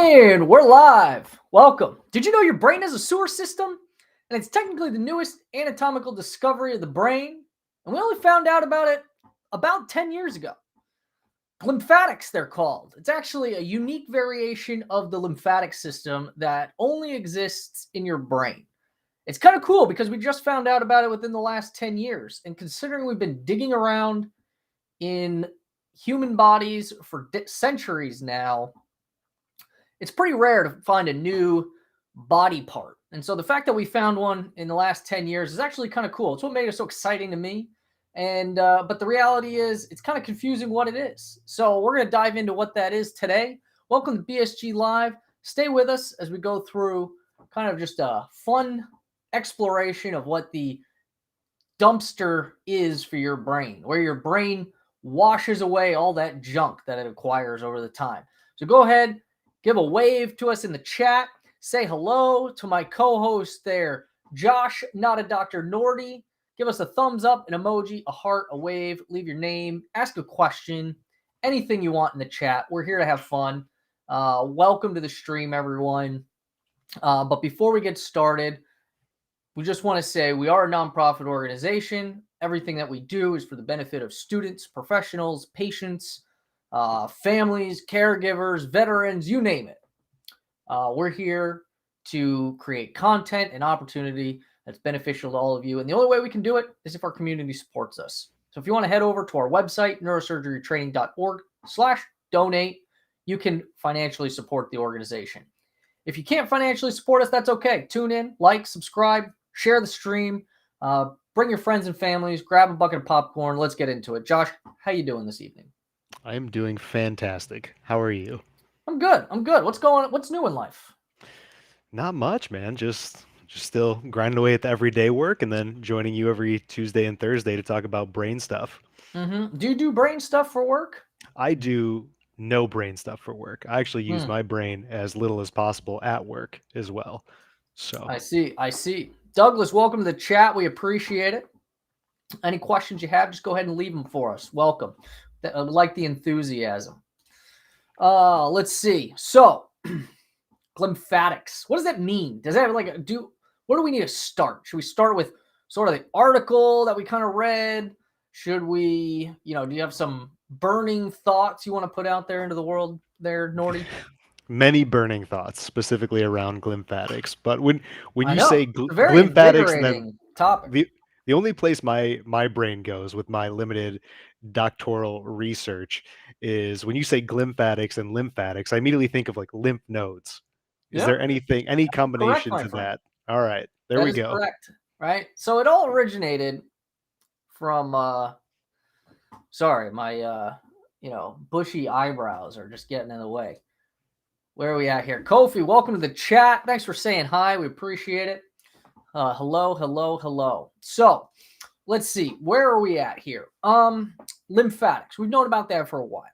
And we're live. Welcome. Did you know your brain has a sewer system? And it's technically the newest anatomical discovery of the brain. And we only found out about it about 10 years ago. Glymphatics, they're called. It's actually a unique variation of the lymphatic system that only exists in your brain. It's kind of cool because we just found out about it within the last 10 years. And considering we've been digging around in human bodies for centuries now, it's pretty rare to find a new body part. And so the fact that we found one in the last 10 years is actually kind of cool. It's what made it so exciting to me. And but the reality is it's kind of confusing what it is. So we're going to dive into what that is today. Welcome to BSG Live. Stay with us as we go through kind of just a fun exploration of what the dumpster is for your brain, where your brain washes away all that junk that it acquires over the time. So go ahead, give a wave to us in the chat. Say hello to my co-host there, Josh, not a Dr. Norty. Give us a thumbs up, an emoji, a heart, a wave. Leave your name. Ask a question. Anything you want in the chat. We're here to have fun. Welcome to the stream, everyone. But before we get started, we just want to say we are a nonprofit organization. Everything that we do is for the benefit of students, professionals, patients, families, caregivers, veterans, you name it. We're here to create content and opportunity that's beneficial to all of you. And the only way we can do it is if our community supports us. So if you want to head over to our website, neurosurgerytraining.org/donate, you can financially support the organization. If you can't financially support us, that's okay. Tune in, like, subscribe, share the stream, bring your friends and families, grab a bucket of popcorn. Let's get into it. Josh, how you doing this evening? I am doing fantastic. How are you? I'm good. What's new in life? Not much, man. Just still grinding away at the everyday work and then joining you every Tuesday and Thursday to talk about brain stuff. Mm-hmm. Do you do brain stuff for work? I do no brain stuff for work. I actually use my brain as little as possible at work as well. So I see. Douglas, welcome to the chat. We appreciate it. Any questions you have, just go ahead and leave them for us. Welcome. I like the enthusiasm. Let's see. So, Glymphatics. What does that mean? Does that what do we need to start? Should we start with sort of the article that we kind of read? Should we, do you have some burning thoughts you want to put out there into the world there, Norty? many burning thoughts, specifically around glymphatics. But when you say very glymphatics, then topic. The only place my brain goes with my limited doctoral research is when you say glymphatics and lymphatics, I immediately think of like lymph nodes. Is there any combination to that? All right, there we go. Correct, right? So it all originated from sorry, my bushy eyebrows are just getting in the way. Where are we at here? Kofi, welcome to the chat. Thanks for saying hi. We appreciate it. Hello. So let's see. Where are we at here? Lymphatics. We've known about that for a while.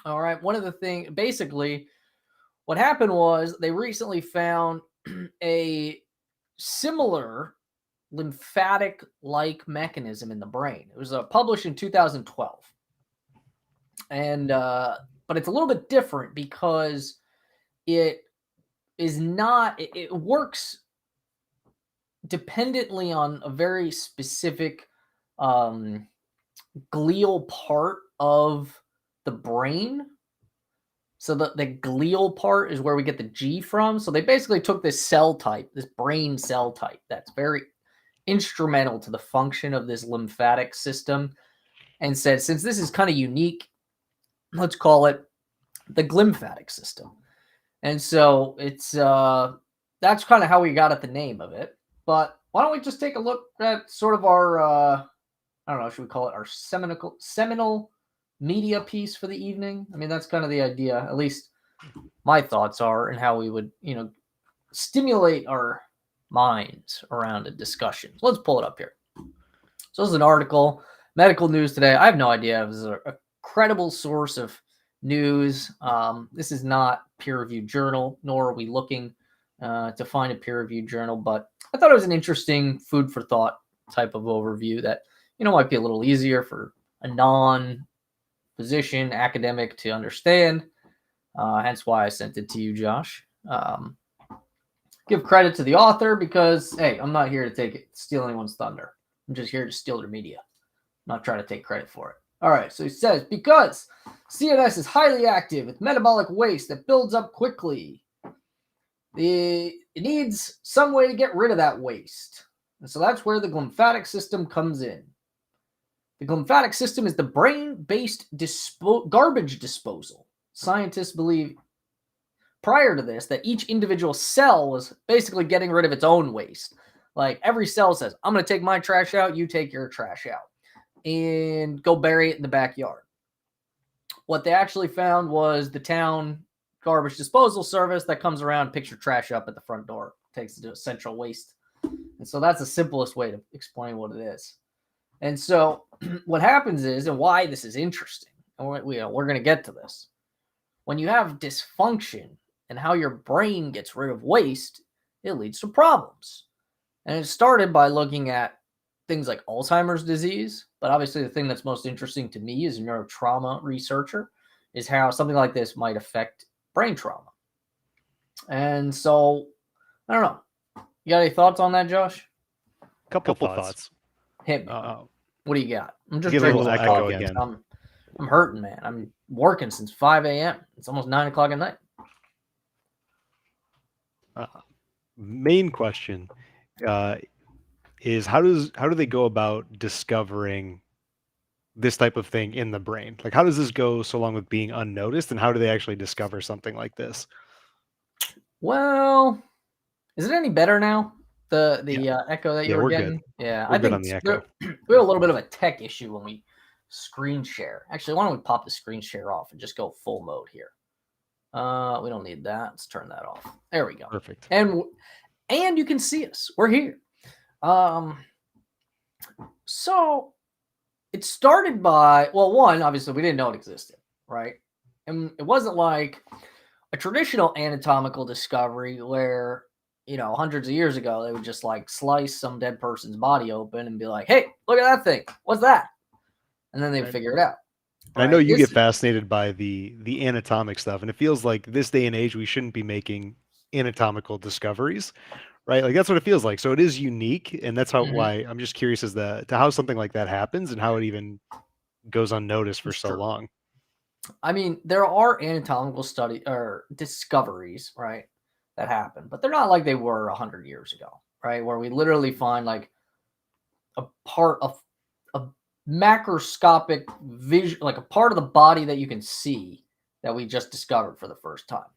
All right. One of the things, basically, what happened was they recently found a similar lymphatic-like mechanism in the brain. It was published in 2012. And but it's a little bit different because it works dependently on a very specific glial part of the brain. So the glial part is where we get the G from. So they basically took this cell type, this brain cell type that's very instrumental to the function of this lymphatic system, and said, since this is kind of unique, let's call it the glymphatic system. And so it's that's kind of how we got at the name of it. But why don't we just take a look at sort of our I don't know, should we call it our seminal media piece for the evening? I mean, that's kind of the idea. At least my thoughts are, and how we would, stimulate our minds around a discussion. So let's pull it up here. So this is an article, Medical News Today. I have no idea if this is a credible source of news. This is not peer-reviewed journal, nor are we looking to find a peer-reviewed journal, but I thought it was an interesting food for thought type of overview that, might be a little easier for a non-physician academic to understand. Hence why I sent it to you, Josh. Give credit to the author because, hey, I'm not here to steal anyone's thunder. I'm just here to steal their media. I'm not trying to take credit for it. All right, so he says, because CNS is highly active with metabolic waste that builds up quickly, it needs some way to get rid of that waste. And so that's where the glymphatic system comes in. The glymphatic system is the brain-based garbage disposal. Scientists believe prior to this that each individual cell was basically getting rid of its own waste. Like every cell says, I'm going to take my trash out, you take your trash out, and go bury it in the backyard. What they actually found was the town garbage disposal service that comes around, picks your trash up at the front door, takes it to central waste. And so that's the simplest way to explain what it is. And so what happens is, and why this is interesting, and we're going to get to this, when you have dysfunction and how your brain gets rid of waste, it leads to problems. And it started by looking at things like Alzheimer's disease, but obviously the thing that's most interesting to me as a neurotrauma researcher is how something like this might affect brain trauma. And so, I don't know. You got any thoughts on that, Josh? Couple thoughts. Hit me. What do you got? I'm just get a drinking little some echo coffee. again. I'm hurting, man. I'm working since 5 a.m. It's almost 9 o'clock at night. Main question is how do they go about discovering this type of thing in the brain? Like, how does this go so long with being unnoticed, and how do they actually discover something like this? Well, is it any better now? The echo that you were getting? Good. Yeah, I think on the echo. We had a little bit of a tech issue when we screen share. Actually, why don't we pop the screen share off and just go full mode here? We don't need that. Let's turn that off. There we go. Perfect. And you can see us. We're here. So it started by, well, one, obviously we didn't know it existed, right? And it wasn't like a traditional anatomical discovery where, hundreds of years ago, they would just like slice some dead person's body open and be like, hey, look at that thing. What's that? And then they'd figure it out. Right? I know you get fascinated by the anatomic stuff, and it feels like this day and age we shouldn't be making anatomical discoveries, right? Like that's what it feels like. So it is unique, and that's why I'm just curious as to how something like that happens and how it even goes unnoticed for so long. I mean, there are anatomical study or discoveries, right, that happen, but they're not like they were 100 years ago, right? Where we literally find like a part of a macroscopic vision, like a part of the body that you can see that we just discovered for the first time.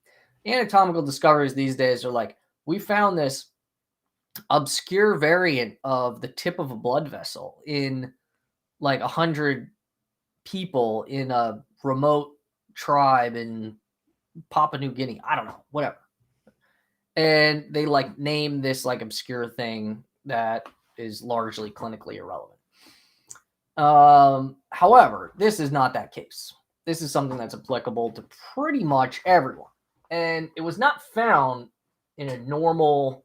Anatomical discoveries these days are like, we found this obscure variant of the tip of a blood vessel in like 100 people in a remote tribe in Papua New Guinea. I don't know, whatever. And they like name this like obscure thing that is largely clinically irrelevant. However, this is not that case. This is something that's applicable to pretty much everyone. And it was not found in a normal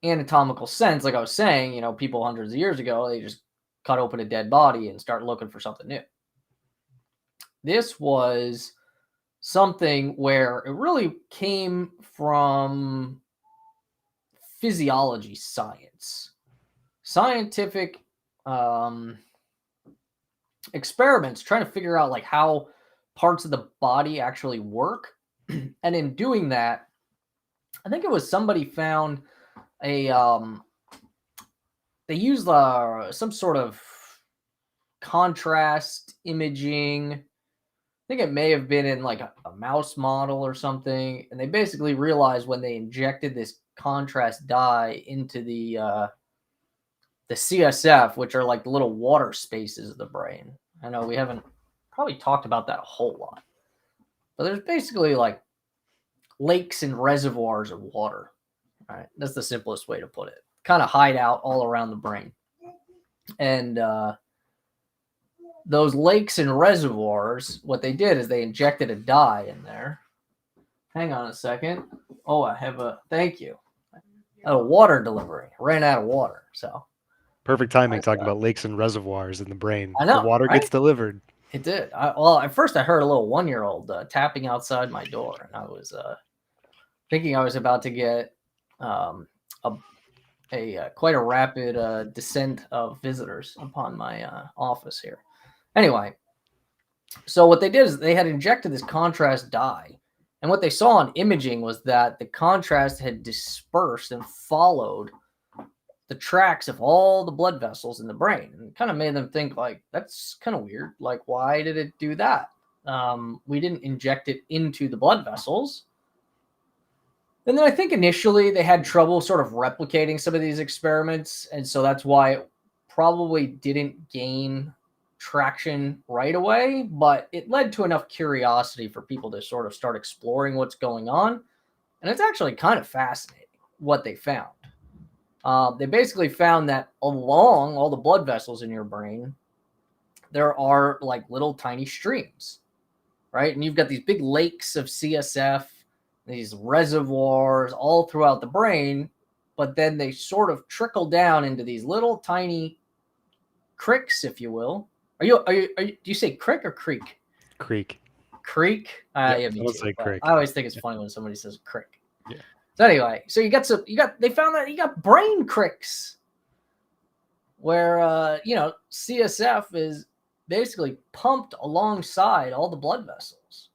anatomical sense. Like I was saying, people hundreds of years ago, they just cut open a dead body and start looking for something new. This was something where it really came from physiology science, scientific experiments trying to figure out like how parts of the body actually work. And in doing that, I think it was somebody found they used some sort of contrast imaging. I think it may have been in like a mouse model or something. And they basically realized when they injected this contrast dye into the CSF, which are like the little water spaces of the brain. I know we haven't probably talked about that a whole lot, but there's basically like lakes and reservoirs of water. All right. That's the simplest way to put it. Kind of hide out all around the brain. And those lakes and reservoirs, what they did is they injected a dye in there. Hang on a second. Oh, I have thank you. A water delivery. I ran out of water. So perfect timing talking about lakes and reservoirs in the brain. I know, the water right? gets delivered. It did. Well, at first I heard a little 1-year-old tapping outside my door, and I was thinking I was about to get quite a rapid descent of visitors upon my office here. Anyway, so what they did is they had injected this contrast dye, and what they saw on imaging was that the contrast had dispersed and followed the tracks of all the blood vessels in the brain, and it kind of made them think, like, that's kind of weird. Like, why did it do that? We didn't inject it into the blood vessels. And then I think initially they had trouble sort of replicating some of these experiments, and so that's why it probably didn't gain traction right away, but it led to enough curiosity for people to sort of start exploring what's going on. And it's actually kind of fascinating what they found. They basically found that along all the blood vessels in your brain, there are like little tiny streams, right? And you've got these big lakes of CSF, these reservoirs all throughout the brain, but then they sort of trickle down into these little tiny creeks, if you will. Do you say crick or creek? Creek. Creek? Yeah, me too. Say crick. I always think it's funny when somebody says crick. Yeah. So anyway, so they found that you got brain cricks where, CSF is basically pumped alongside all the blood vessels.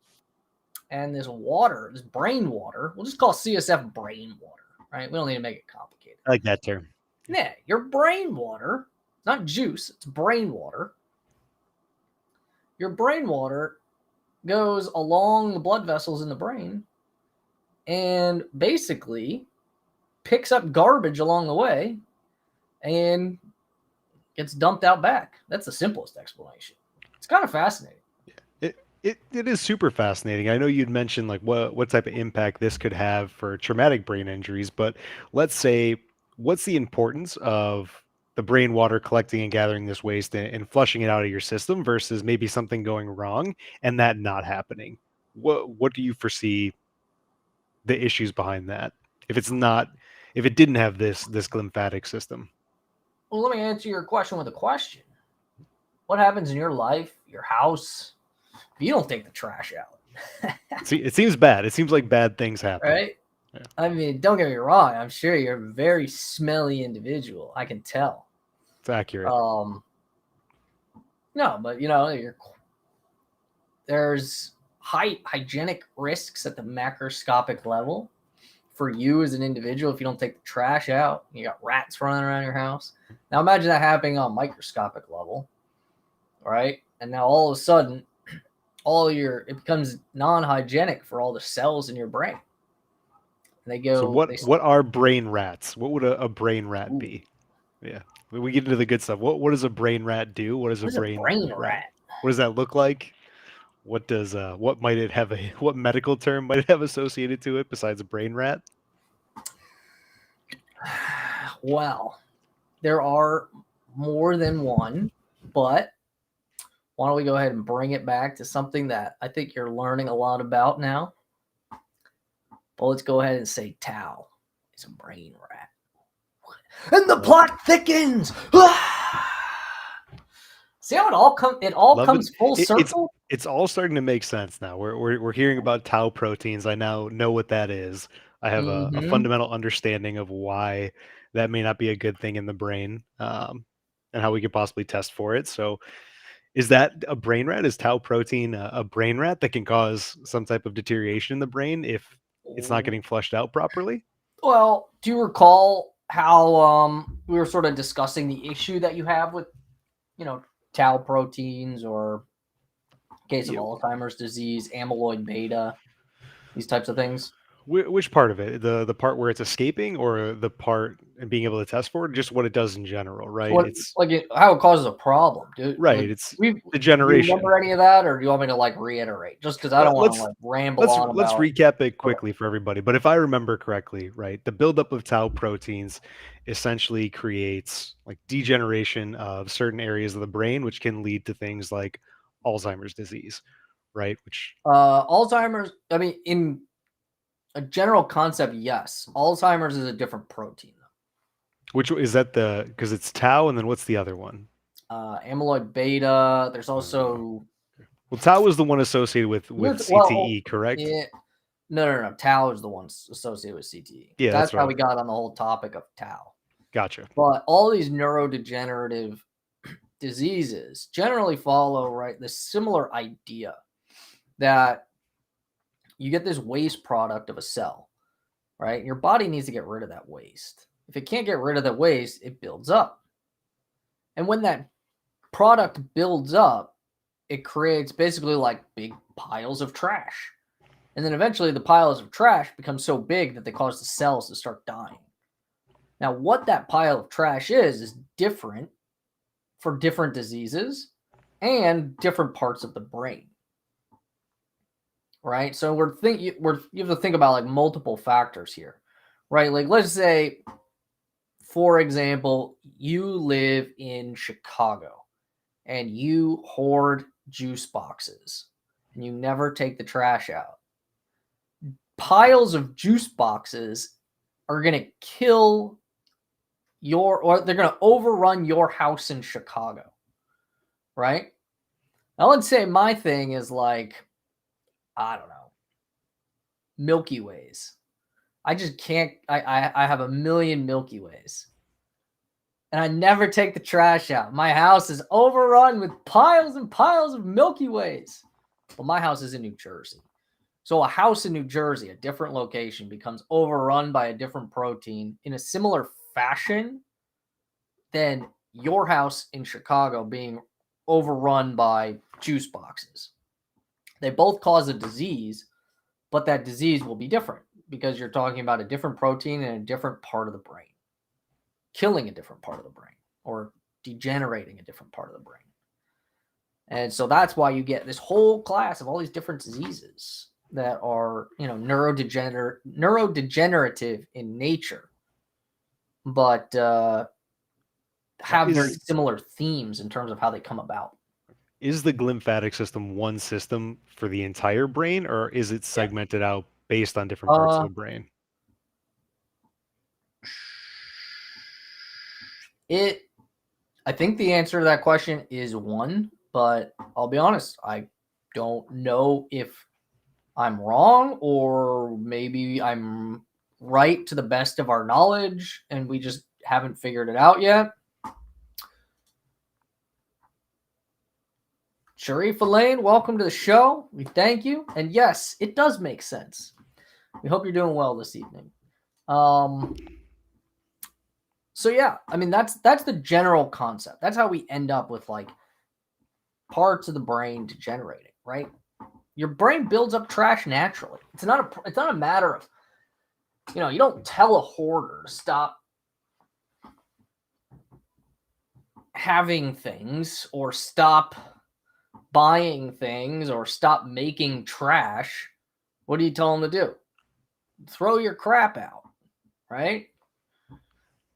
And this water, this brain water, we'll just call CSF brain water, right? We don't need to make it complicated. I like that term. Yeah, your brain water, not juice, it's brain water. Your brain water goes along the blood vessels in the brain and basically picks up garbage along the way and gets dumped out back. That's the simplest explanation. It's kind of fascinating. It is super fascinating. I know you'd mentioned like what type of impact this could have for traumatic brain injuries, but let's say, what's the importance of the brain water collecting and gathering this waste and flushing it out of your system versus maybe something going wrong and that not happening? What do you foresee the issues behind that if it didn't have this glymphatic system? Well, let me answer your question with a question. What happens in your life, your house, if you don't take the trash out? See, it seems bad. It seems like bad things happen. Right? Yeah. I mean, don't get me wrong. I'm sure you're a very smelly individual. I can tell. It's accurate. No, but there's hygienic risks at the macroscopic level for you as an individual if you don't take the trash out. You got rats running around your house. Now imagine that happening on microscopic level, right? And now all of a sudden, it becomes non-hygienic for all the cells in your brain. And they go. So what are brain rats? What would a brain rat be? Yeah, we get into the good stuff. What does a brain rat do? What is a brain rat? What does that look like? What does what might it have what medical term might it have associated to it besides a brain rat? Well, there are more than one, but why don't we go ahead and bring it back to something that I think you're learning a lot about now? Well, let's go ahead and say tau is a brain rat. And the plot thickens. See how it all comes full circle? It's all starting to make sense now. We're hearing about tau proteins. I now know what that is. I have a fundamental understanding of why that may not be a good thing in the brain, and how we could possibly test for it. So is that a brain rat? Is tau protein a brain rat that can cause some type of deterioration in the brain if it's not getting flushed out properly? Well, do you recall how we were sort of discussing the issue that you have with, tau proteins, or in case of Alzheimer's disease, amyloid beta, these types of things? Which part of it? The part where it's escaping, or the part and being able to test for it, just what it does in general, right? It's like how it causes a problem, dude. Right. Like, it's degeneration. Do you remember any of that, or do you want me to reiterate? Just because I don't want to ramble on. Let's recap it quickly for everybody. But if I remember correctly, right, the buildup of tau proteins essentially creates degeneration of certain areas of the brain, which can lead to things like Alzheimer's disease, right? Which Alzheimer's, I mean, in a general concept, yes. Alzheimer's is a different protein. Which is that because it's tau, and then what's the other one? Amyloid beta. There's also Well, tau is the one associated with CTE, correct? Yeah. No. Tau is the one associated with CTE. Yeah, That's that's how right. we got on the whole topic of tau. Gotcha. But all these neurodegenerative diseases generally follow this similar idea that you get this waste product of a cell, right? Your body needs to get rid of that waste. If it can't get rid of the waste, it builds up. And when that product builds up, it creates basically like big piles of trash. And then eventually the piles of trash become so big that they cause the cells to start dying. Now, what that pile of trash is different for different diseases and different parts of the brain. Right? So you have to think about like multiple factors here. Right? Like let's say, for example, you live in Chicago and you hoard juice boxes and you never take the trash out. Piles of juice boxes are going to kill or they're going to overrun your house in Chicago, right? Now let's say my thing is like, I don't know, Milky Ways. I just can't, I have a million Milky Ways. And I never take the trash out. My house is overrun with piles and piles of Milky Ways. Well, my house is in New Jersey. So a house in New Jersey, a different location, becomes overrun by a different protein in a similar fashion than your house in Chicago being overrun by juice boxes. They both cause a disease, but that disease will be different because you're talking about a different protein in a different part of the brain, killing a different part of the brain or degenerating a different part of the brain. And so that's why you get this whole class of all these different diseases that are, neurodegenerative in nature, but have very similar themes in terms of how they come about. Is the glymphatic system one system for the entire brain, or is it segmented out based on different parts of the brain? I think the answer to that question is one, but I'll be honest, I don't know if I'm wrong or maybe I'm right to the best of our knowledge and we just haven't figured it out yet. Sharif Elaine, welcome to the show. We thank you. And yes, it does make sense. We hope you're doing well this evening. So yeah, I mean, that's the general concept. That's how we end up with like parts of the brain degenerating, right? Your brain builds up trash naturally. It's not a matter of, you don't tell a hoarder to stop having things or stop buying things or stop making trash. What do you tell them to do? Throw your crap out, right?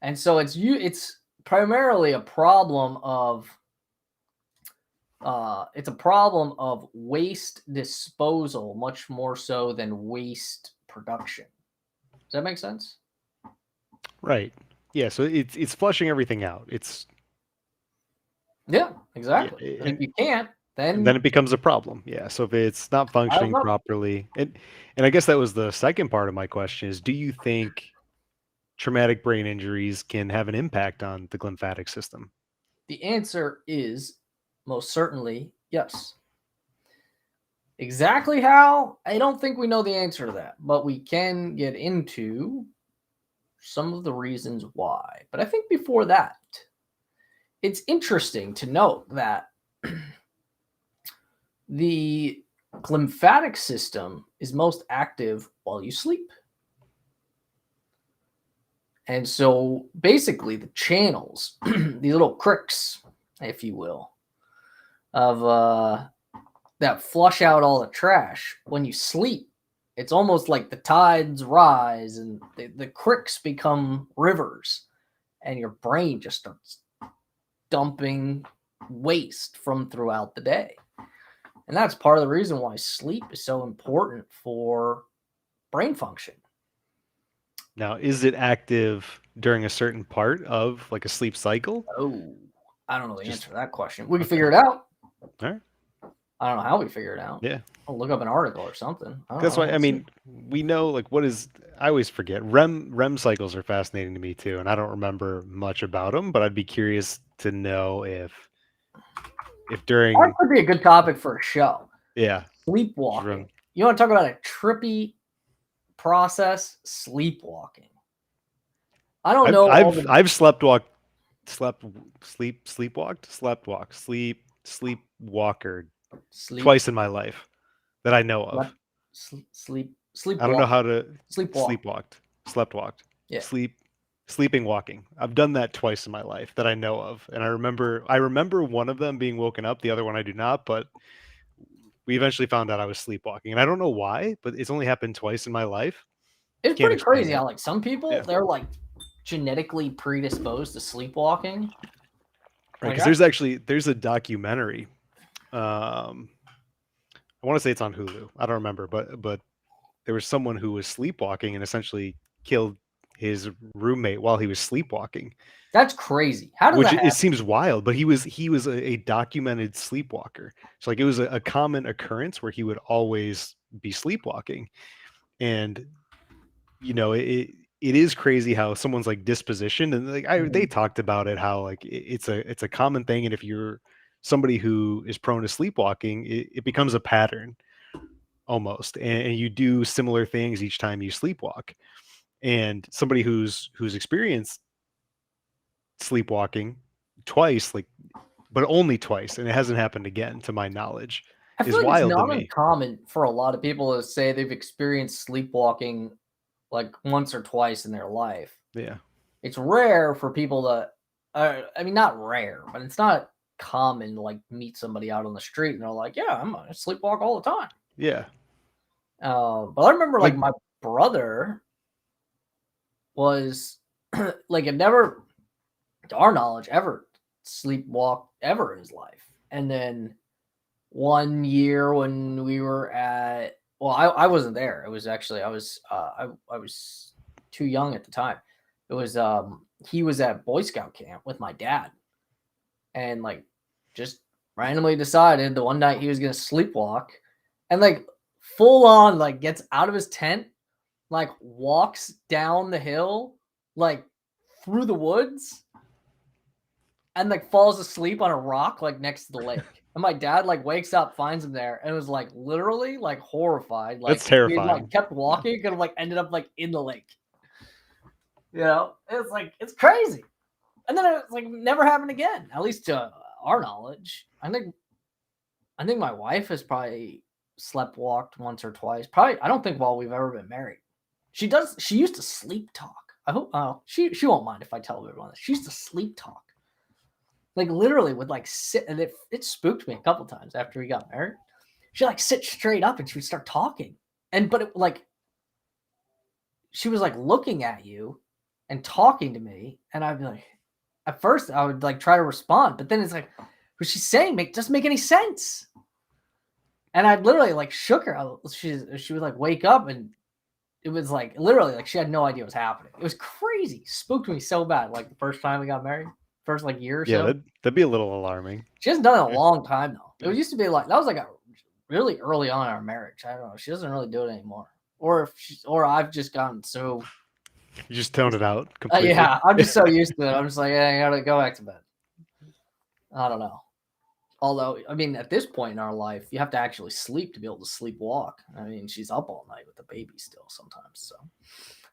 And so it's primarily a problem of waste disposal, much more so than waste production. Does that make sense? Right. Yeah. So it's flushing everything out. Yeah, exactly. Yeah, and if you can't, then it becomes a problem. Yeah. So if it's not functioning properly, and I guess that was the second part of my question is, do you think traumatic brain injuries can have an impact on the glymphatic system? The answer is most certainly yes. Exactly how? I don't think we know the answer to that, but we can get into some of the reasons why. But I think before that, it's interesting to note that the glymphatic system is most active while you sleep. And so basically the channels, these little cricks, if you will, of that flush out all the trash when you sleep, it's almost like the tides rise and the cricks become rivers and your brain just starts dumping waste from throughout the day. And that's part of the reason why sleep is so important for brain function. Now, is it active during a certain part of like a sleep cycle? Oh, I don't know the answer to that question. We can figure it out. All right. I don't know how we figure it out. Yeah. I'll look up an article or something. That's why, I mean, we know, like, I always forget. REM cycles are fascinating to me too, and I don't remember much about them, but I'd be curious to know if during. That could be a good topic for a show. Yeah. Sleepwalking. You want to talk about a trippy process? Sleepwalking. I don't know. I've sleepwalked, twice in my life that I know of. Sleepwalk. I don't know how to sleepwalked. Yeah. Sleeping walking. I've done that twice in my life that I know of, and I remember one of them being woken up, the other one I do not, but we eventually found out I was sleepwalking, and I don't know why, but it's only happened twice in my life. It's pretty crazy how, like, some people, they're like genetically predisposed to sleepwalking. Right, because there's a documentary. I want to say it's on Hulu. I don't remember, but there was someone who was sleepwalking and essentially killed his roommate while he was sleepwalking. That's crazy. How does that happen? It seems wild, but he was a documented sleepwalker. So, like, it was a common occurrence where he would always be sleepwalking. And it is crazy how someone's like disposition, and like they talked about it, how like it's a common thing, and if you're somebody who is prone to sleepwalking, it becomes a pattern almost, and you do similar things each time you sleepwalk. And somebody who's experienced sleepwalking twice, but only twice, and it hasn't happened again to my knowledge, I feel like it's not uncommon for a lot of people to say they've experienced sleepwalking like once or twice in their life. Yeah. It's rare for people to, I mean, not rare, but it's not common to like meet somebody out on the street and they're like, yeah, I'm gonna sleepwalk all the time. Yeah. But I remember like my brother was like, had never, to our knowledge, ever sleepwalked ever in his life. And then one year when we were at, well, I wasn't there. It was actually, I was too young at the time. It was, he was at Boy Scout camp with my dad, and like just randomly decided the one night he was going to sleepwalk, and like full on like gets out of his tent, like walks down the hill, like through the woods, and like falls asleep on a rock like next to the lake. And my dad like wakes up, finds him there, and was like literally like horrified. Like, that's terrifying. He like kept walking and like ended up like in the lake. It's like, it's crazy. And then it's like never happened again, at least to our knowledge. I think my wife has probably sleptwalked once or twice. Probably, I don't think while we've ever been married. She used to sleep talk. I hope she won't mind if I tell everyone this. She used to sleep talk. Like literally would like sit, and it spooked me a couple times after we got married. She'd like sit straight up and she would start talking. She was like looking at you and talking to me, and I'd be like, at first I would like try to respond, but then it's like, what she's saying doesn't make any sense. And I'd literally like shook her. She would like wake up, and it was like literally like she had no idea what was happening. It was crazy. Spooked me so bad. Like the first time we got married, first like year or so. Yeah, that'd be a little alarming. She hasn't done it in a long time though. It used to be like, that was like a really early on in our marriage. I don't know. She doesn't really do it anymore. Or I've just gotten so. You just toned it out completely. Yeah, I'm just so used to it. I'm just like, I gotta go back to bed. I don't know. Although, I mean, at this point in our life, you have to actually sleep to be able to sleepwalk. I mean, she's up all night with the baby still sometimes. So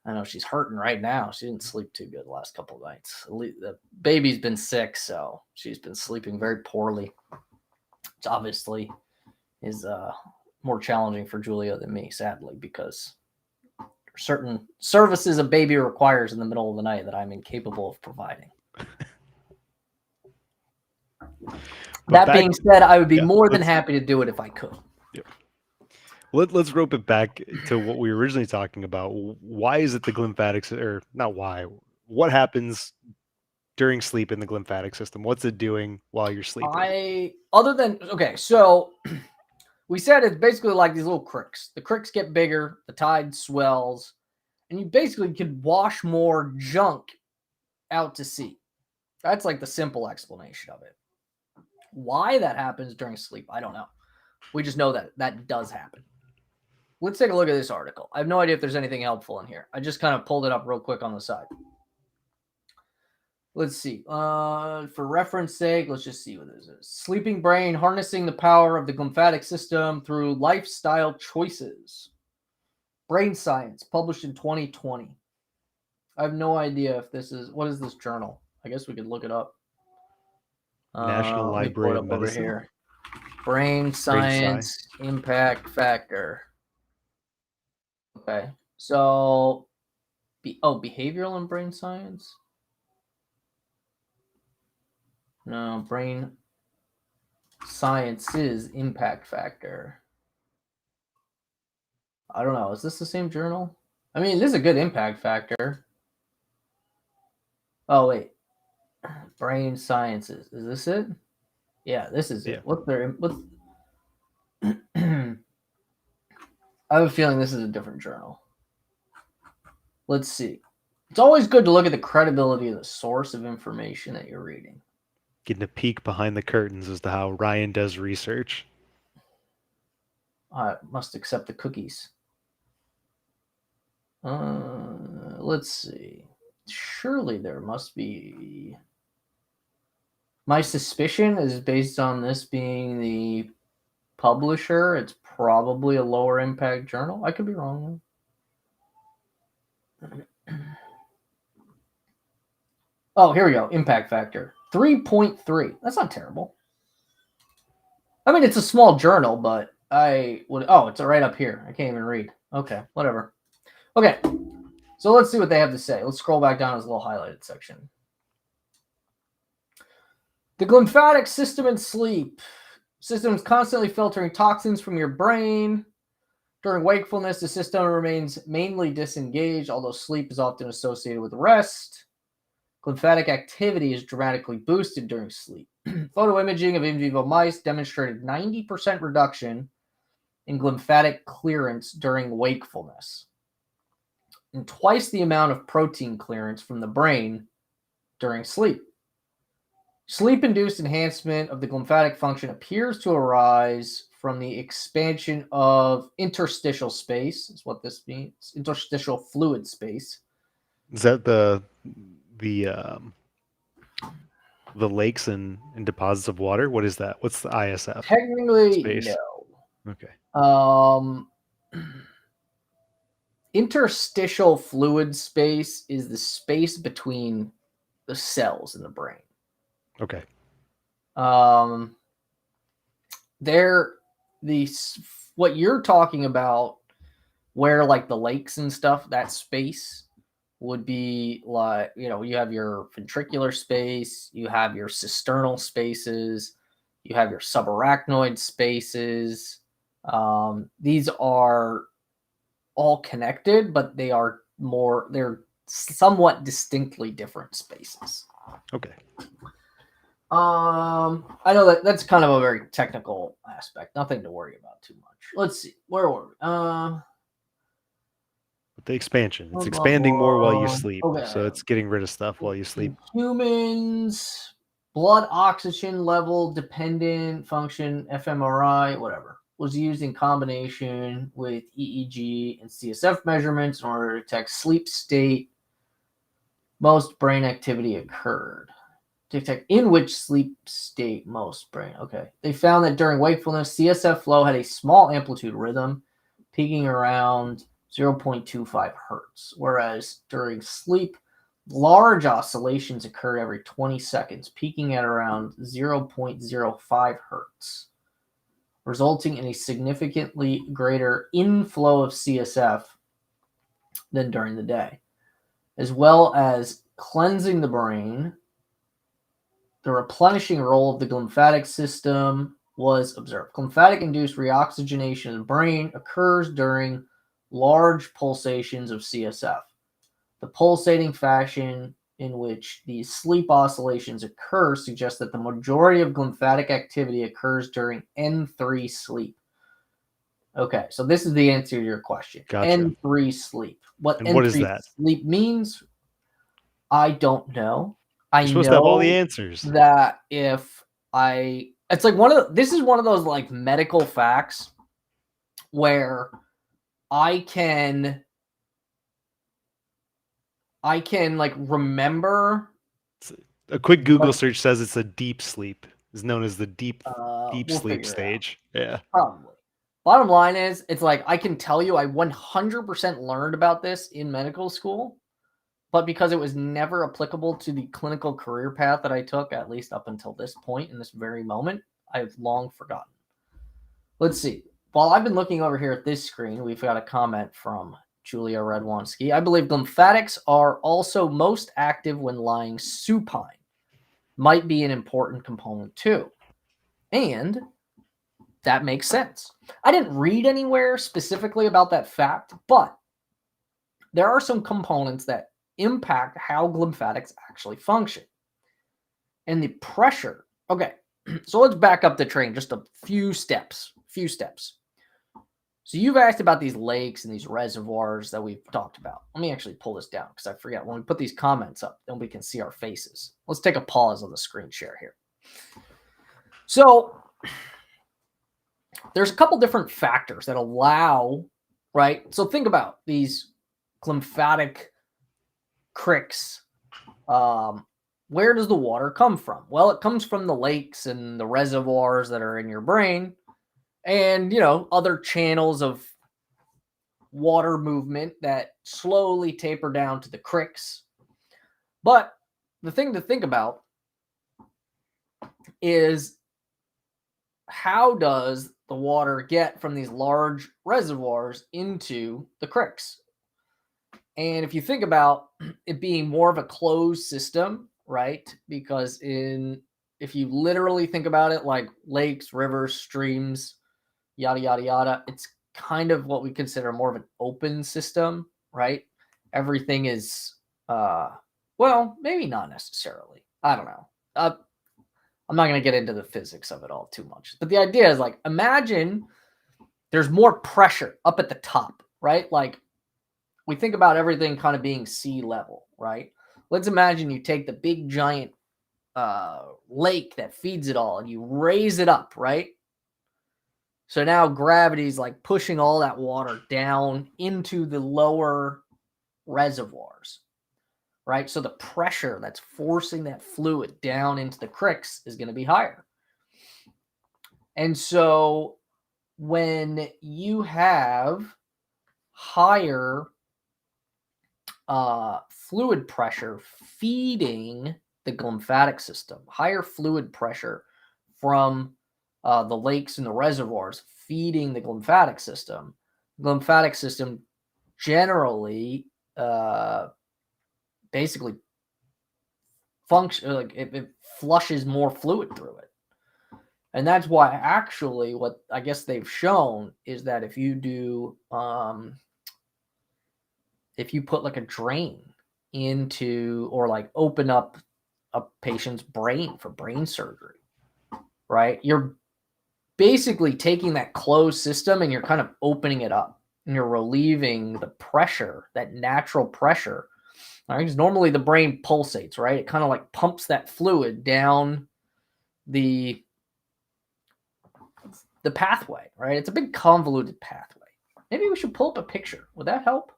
I know she's hurting right now. She didn't sleep too good the last couple of nights. The baby's been sick, so she's been sleeping very poorly. Which obviously is more challenging for Julia than me, sadly, because certain services a baby requires in the middle of the night that I'm incapable of providing. That being said, I would be more than happy to do it if I could. Yeah. Let's rope it back to what we were originally talking about. Why is it the glymphatics, or not why? What happens during sleep in the glymphatic system? What's it doing while you're sleeping? So we said it's basically like these little cricks. The cricks get bigger, the tide swells, and you basically could wash more junk out to sea. That's like the simple explanation of it. Why that happens during sleep, I don't know. We just know that does happen. Let's take a look at this article. I have no idea if there's anything helpful in here. I just kind of pulled it up real quick on the side. Let's see. For reference sake, let's just see what this is. Sleeping Brain, Harnessing the Power of the Glymphatic System Through Lifestyle Choices. Brain Science, published in 2020. I have no idea if this is, what is this journal? I guess we could look it up. National Library of Medicine. Over here. Brain Science Impact Factor. Okay. So, behavioral and brain science? No, brain sciences impact factor. I don't know. Is this the same journal? I mean, this is a good impact factor. Oh, wait. Brain sciences. Is this it? Yeah, this is it. What's I have a feeling this is a different journal. Let's see. It's always good to look at the credibility of the source of information that you're reading. Getting a peek behind the curtains as to how Ryan does research. I must accept the cookies. Let's see. Surely there must be. My suspicion is based on this being the publisher. It's probably a lower impact journal. I could be wrong. Oh, here we go. Impact factor 3.3. That's not terrible. I mean, it's a small journal, but I would. Oh, it's right up here. I can't even read. Okay, whatever. Okay, so let's see what they have to say. Let's scroll back down to this little highlighted section. The glymphatic system in sleep. System is constantly filtering toxins from your brain. During wakefulness, the system remains mainly disengaged, although sleep is often associated with rest. Glymphatic activity is dramatically boosted during sleep. Photoimaging of in vivo mice demonstrated 90% reduction in glymphatic clearance during wakefulness, and twice the amount of protein clearance from the brain during sleep. Sleep-induced enhancement of the glymphatic function appears to arise from the expansion of interstitial space, is what this means. Interstitial fluid space. Is that the lakes and deposits of water? What is that? What's the ISF? Technically, space? No. Okay. Interstitial fluid space is the space between the cells in the brain. Okay. What you're talking about, where like the lakes and stuff, that space would be like, you have your ventricular space, you have your cisternal spaces, you have your subarachnoid spaces. These are all connected, but they're somewhat distinctly different spaces. Okay. I know that's kind of a very technical aspect. Nothing to worry about too much. Let's see. Where were we? The expansion. It's expanding more while you sleep. Okay. So it's getting rid of stuff while you sleep. Humans, blood oxygen level dependent function, fMRI, whatever, was used in combination with EEG and CSF measurements in order to detect sleep state. Most brain activity occurred. Detect in which sleep state most brain. Okay. They found that during wakefulness, CSF flow had a small amplitude rhythm, peaking around 0.25 hertz, whereas during sleep, large oscillations occur every 20 seconds, peaking at around 0.05 hertz, resulting in a significantly greater inflow of CSF than during the day, as well as cleansing the brain. The replenishing role of the glymphatic system was observed. Glymphatic-induced reoxygenation of the brain occurs during large pulsations of CSF. The pulsating fashion in which these sleep oscillations occur suggests that the majority of glymphatic activity occurs during N3 sleep. Okay, so this is the answer to your question. Gotcha. N3 sleep. What is that? Sleep means, I don't know. You're supposed to have all the answers. That if I It's like this is one of those like medical facts where I can like remember. A quick Google search says it's a deep sleep. Is known as the deep We'll sleep stage. Yeah. Probably. Bottom line is, it's like I can tell you I 100% learned about this in medical school, but because it was never applicable to the clinical career path that I took, at least up until this point in this very moment, I've long forgotten. Let's see. While I've been looking over here at this screen, we've got a comment from Julia Redwanski. I believe lymphatics are also most active when lying supine. Might be an important component too. And that makes sense. I didn't read anywhere specifically about that fact, but there are some components that impact how glymphatics actually function. And the pressure. Okay, so let's back up the train just a few steps. So you've asked about these lakes and these reservoirs that we've talked about. Let me actually pull this down because I forget. When we put these comments up, then we can see our faces. Let's take a pause on the screen share here. So there's a couple different factors that allow, right? So think about these glymphatic cricks. Where does the water come from? Well, it comes from the lakes and the reservoirs that are in your brain and, other channels of water movement that slowly taper down to the cricks. But the thing to think about is, how does the water get from these large reservoirs into the cricks? And if you think about it being more of a closed system, right? Because if you literally think about it like lakes, rivers, streams, yada, yada, yada, it's kind of what we consider more of an open system, right? Everything is, well, maybe not necessarily. I don't know. I'm not going to get into the physics of it all too much. But the idea is, like, imagine there's more pressure up at the top, right? Like, we think about everything kind of being sea level, right? Let's imagine you take the big giant lake that feeds it all and you raise it up, right? So now gravity's like pushing all that water down into the lower reservoirs, right? So the pressure that's forcing that fluid down into the cricks is going to be higher. And so when you have higher fluid pressure feeding the glymphatic system, higher fluid pressure from the lakes and the reservoirs feeding the glymphatic system generally basically function like it flushes more fluid through it. And that's why actually what I guess they've shown is that if you do if you put like a drain into, or like open up a patient's brain for brain surgery, right? You're basically taking that closed system and you're kind of opening it up and you're relieving the pressure, that natural pressure. All right, because normally the brain pulsates, right? It kind of like pumps that fluid down the pathway, right? It's a big convoluted pathway. Maybe we should pull up a picture. Would that help?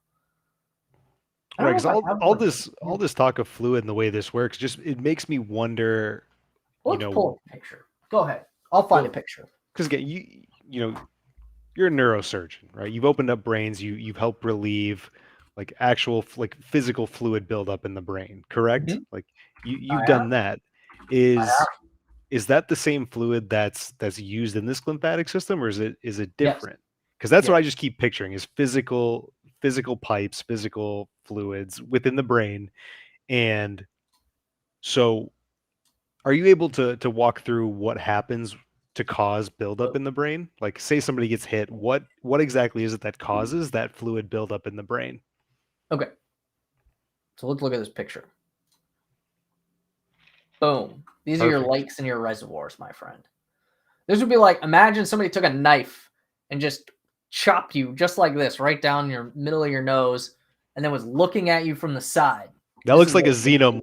Right, because all this talk of fluid and the way this works, just it makes me wonder. Let's pull up a picture. Go ahead. I'll find a picture. Because again, you're a neurosurgeon, right? You've opened up brains. You've helped relieve like actual like physical fluid buildup in the brain, correct? Mm-hmm. Like you've done that. Is that the same fluid that's used in this glymphatic system, or is it different? Because that's what I just keep picturing is physical pipes, physical fluids within the brain. And so are you able to walk through what happens to cause buildup in the brain? Like say somebody gets hit, what exactly is it that causes that fluid buildup in the brain? Okay. So let's look at this picture. Boom. These are your lakes and your reservoirs, my friend. This would be like, imagine somebody took a knife and just chopped you just like this, right down your middle of your nose, and then was looking at you from the side. That looks like a xenomorph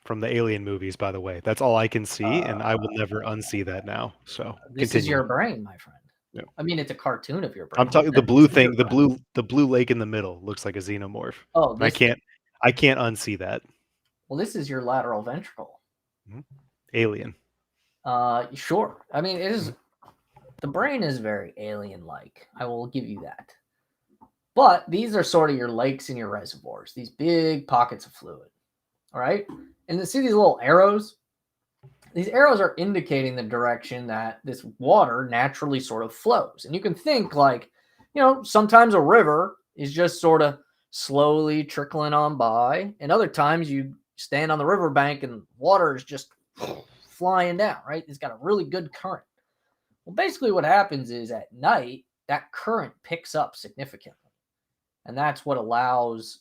from the Alien movies, by the way. That's all I can see, and I will never unsee that now. So This is continue. your brain, my friend. Yeah. I mean, it's a cartoon of your brain. I'm talking the blue thing, the blue lake in the middle looks like a xenomorph. Oh, And this thing. I can't unsee that. Well, this is your lateral ventricle. Alien. Sure. I mean, it is. The brain is very alien-like. I will give you that. But these are sort of your lakes and your reservoirs. These big pockets of fluid. All right. And see these little arrows? These arrows are indicating the direction that this water naturally sort of flows. And you can think like, sometimes a river is just sort of slowly trickling on by. And other times you stand on the riverbank and water is just flying down, right? It's got a really good current. Well, basically what happens is at night, that current picks up significantly. And that's what allows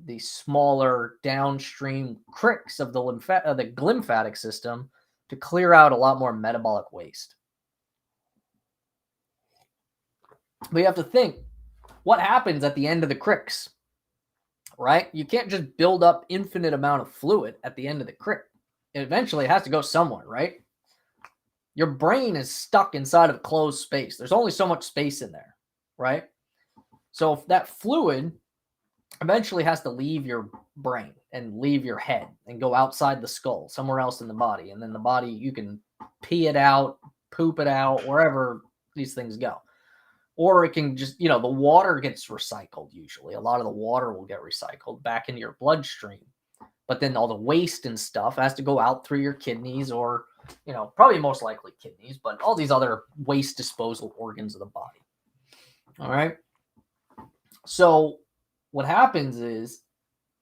the smaller downstream cricks of the glymphatic system to clear out a lot more metabolic waste. But you have to think, what happens at the end of the cricks, right? You can't just build up infinite amount of fluid at the end of the crick. Eventually it has to go somewhere, right? Your brain is stuck inside of a closed space. There's only so much space in there, right? So if that fluid eventually has to leave your brain and leave your head and go outside the skull, somewhere else in the body. And then the body, you can pee it out, poop it out, wherever these things go. Or it can just, the water gets recycled usually. A lot of the water will get recycled back into your bloodstream. But then all the waste and stuff has to go out through your kidneys or, probably most likely kidneys, but all these other waste disposal organs of the body. All right. So what happens is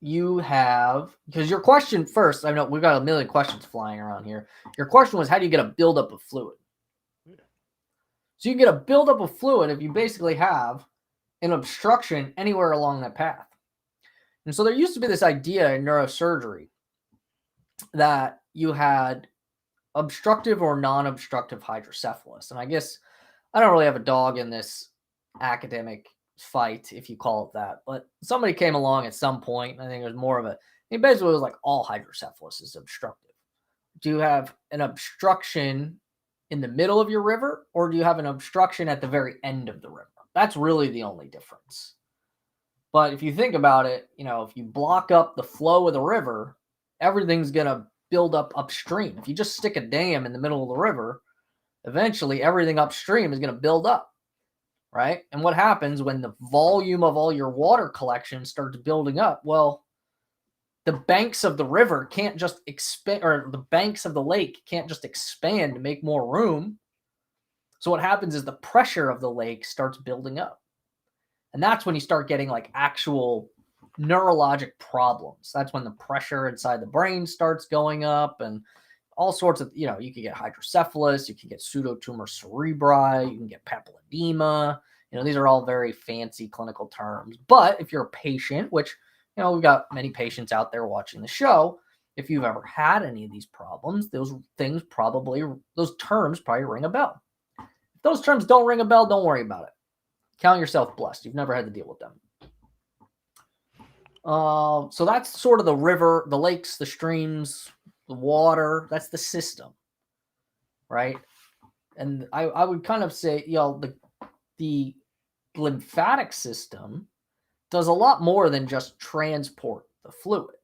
you have, because your question first, I know we've got a million questions flying around here. Your question was, how do you get a buildup of fluid? So you get a buildup of fluid if you basically have an obstruction anywhere along that path. And so there used to be this idea in neurosurgery that you had obstructive or non-obstructive hydrocephalus. And I guess I don't really have a dog in this academic fight, if you call it that, but somebody came along at some point. I think it was more of basically it was like all hydrocephalus is obstructive. Do you have an obstruction in the middle of your river, or do you have an obstruction at the very end of the river? That's really the only difference. But if you think about it, if you block up the flow of the river, everything's going to build up upstream. If you just stick a dam in the middle of the river, eventually everything upstream is going to build up. Right? And what happens when the volume of all your water collection starts building up? Well, the banks of the river can't just expand, or the banks of the lake can't just expand to make more room. So what happens is the pressure of the lake starts building up. And that's when you start getting like actual neurologic problems. That's when the pressure inside the brain starts going up and all sorts of, you can get hydrocephalus, you can get pseudotumor cerebri, you can get papilledema. These are all very fancy clinical terms. But if you're a patient, which, we've got many patients out there watching the show, if you've ever had any of these problems, those terms probably ring a bell. If those terms don't ring a bell, don't worry about it. Count yourself blessed. You've never had to deal with them. So that's sort of the river, the lakes, the streams, the water. That's the system, right? And I would kind of say, the lymphatic system does a lot more than just transport the fluid,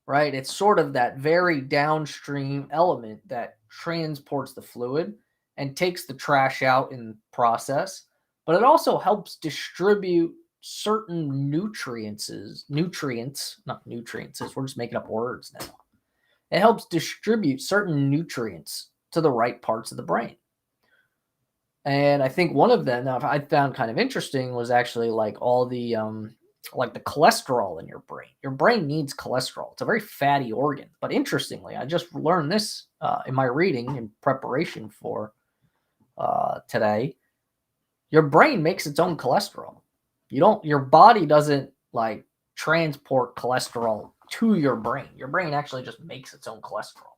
right? It's sort of that very downstream element that transports the fluid and takes the trash out in process, but it also helps distribute certain nutrients, not nutrients, we're just making up words now. It helps distribute certain nutrients to the right parts of the brain. And I think one of them that I found kind of interesting was actually like all the like the cholesterol in your brain. Your brain needs cholesterol. It's a very fatty organ. But interestingly, I just learned this in my reading in preparation for today. Your brain makes its own cholesterol. Your body doesn't like transport cholesterol to your brain. Your brain actually just makes its own cholesterol.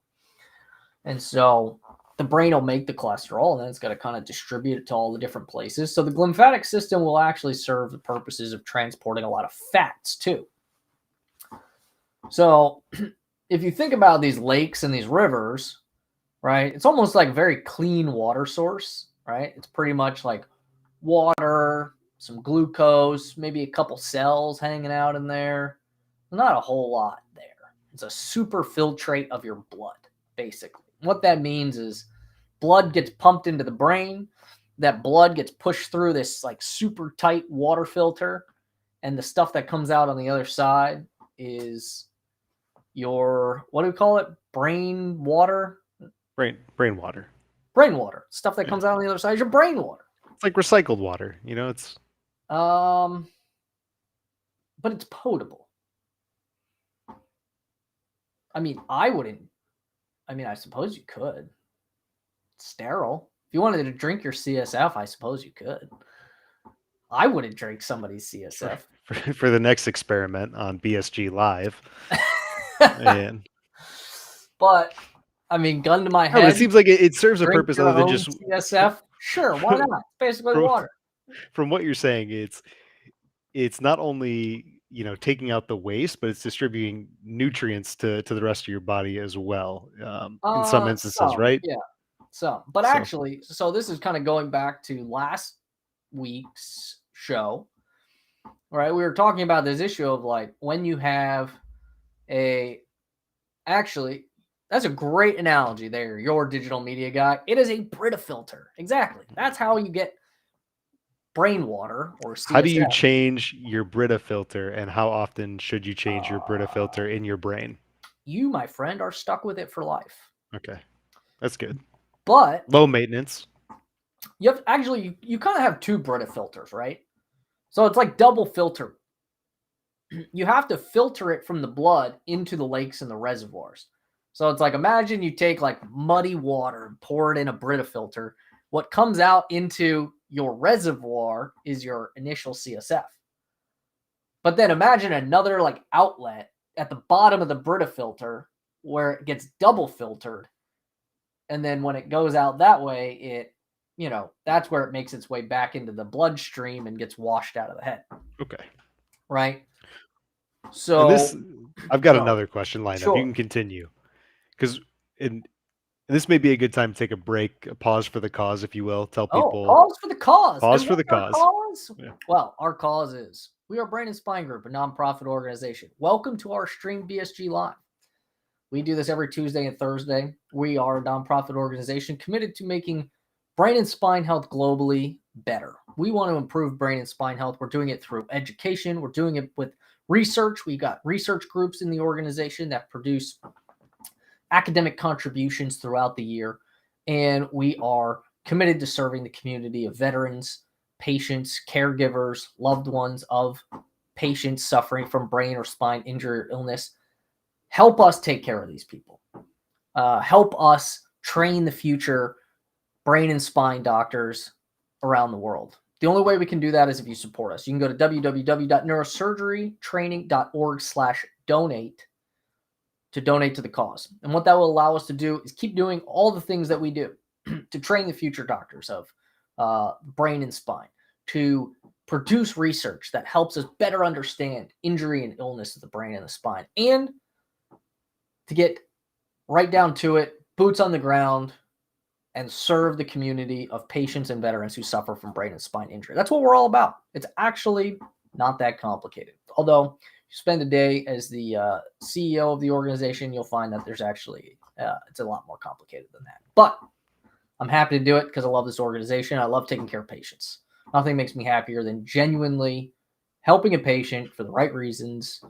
And so the brain will make the cholesterol, and then it's got to kind of distribute it to all the different places. So the glymphatic system will actually serve the purposes of transporting a lot of fats too. So if you think about these lakes and these rivers, right, it's almost like a very clean water source, right? It's pretty much like water, some glucose, maybe a couple cells hanging out in there. Not a whole lot there. It's a super filtrate of your blood, basically. What that means is blood gets pumped into the brain. That blood gets pushed through this like super tight water filter, and the stuff that comes out on the other side is your, what do we call it? Brain water? Brain water. Brain water. Stuff that comes out on the other side is your brain water. It's like recycled water, you know, it's but it's potable. I mean, I suppose you could. It's sterile. If you wanted to drink your CSF, I suppose you could. I wouldn't drink somebody's CSF. For the next experiment on BSG Live. And but I mean, gun to my head. It seems like it serves a purpose other than just CSF. Sure, why not? Basically water. From what you're saying, it's not only, you know, taking out the waste, but it's distributing nutrients to the rest of your body as well. In some instances, right? Yeah. But actually, this is kind of going back to last week's show, right? We were talking about this issue of like when you have actually, that's a great analogy there. Your digital media guy. It is a Brita filter. Exactly. That's how you get brain water or CSF. How do you change your Brita filter, and how often should you change your Brita filter in your brain? You, my friend, are stuck with it for life. Okay. That's good. But low maintenance. You have actually you kind of have two Brita filters, right? So it's like double filter. You have to filter it from the blood into the lakes and the reservoirs. So it's like, imagine you take like muddy water and pour it in a Brita filter. What comes out into your reservoir is your initial CSF. But then imagine another like outlet at the bottom of the Brita filter where it gets double filtered. And then when it goes out that way, it, you know, that's where it makes its way back into the bloodstream and gets washed out of the head. Okay. Right. So I've got another question lined up. You can continue. Because this may be a good time to take a break, a pause for the cause, if you will. Tell people. Pause for the cause. Pause for the cause. Yeah. Well, our cause is we are Brain and Spine Group, a nonprofit organization. Welcome to our stream BSG Live. We do this every Tuesday and Thursday. We are a nonprofit organization committed to making brain and spine health globally better. We want to improve brain and spine health. We're doing it through education. We're doing it with research. We've got research groups in the organization that produce academic contributions throughout the year. And we are committed to serving the community of veterans, patients, caregivers, loved ones of patients suffering from brain or spine injury or illness. Help us take care of these people. Help us train the future brain and spine doctors around the world. The only way we can do that is if you support us. You can go to www.neurosurgerytraining.org/donate to donate to the cause. And what that will allow us to do is keep doing all the things that we do to train the future doctors of brain and spine, to produce research that helps us better understand injury and illness of the brain and the spine, and to get right down to it, boots on the ground, and serve the community of patients and veterans who suffer from brain and spine injury. That's what we're all about. It's actually not that complicated. Although you spend a day as the CEO of the organization, you'll find that there's actually, it's a lot more complicated than that. But I'm happy to do it because I love this organization. I love taking care of patients. Nothing makes me happier than genuinely helping a patient for the right reasons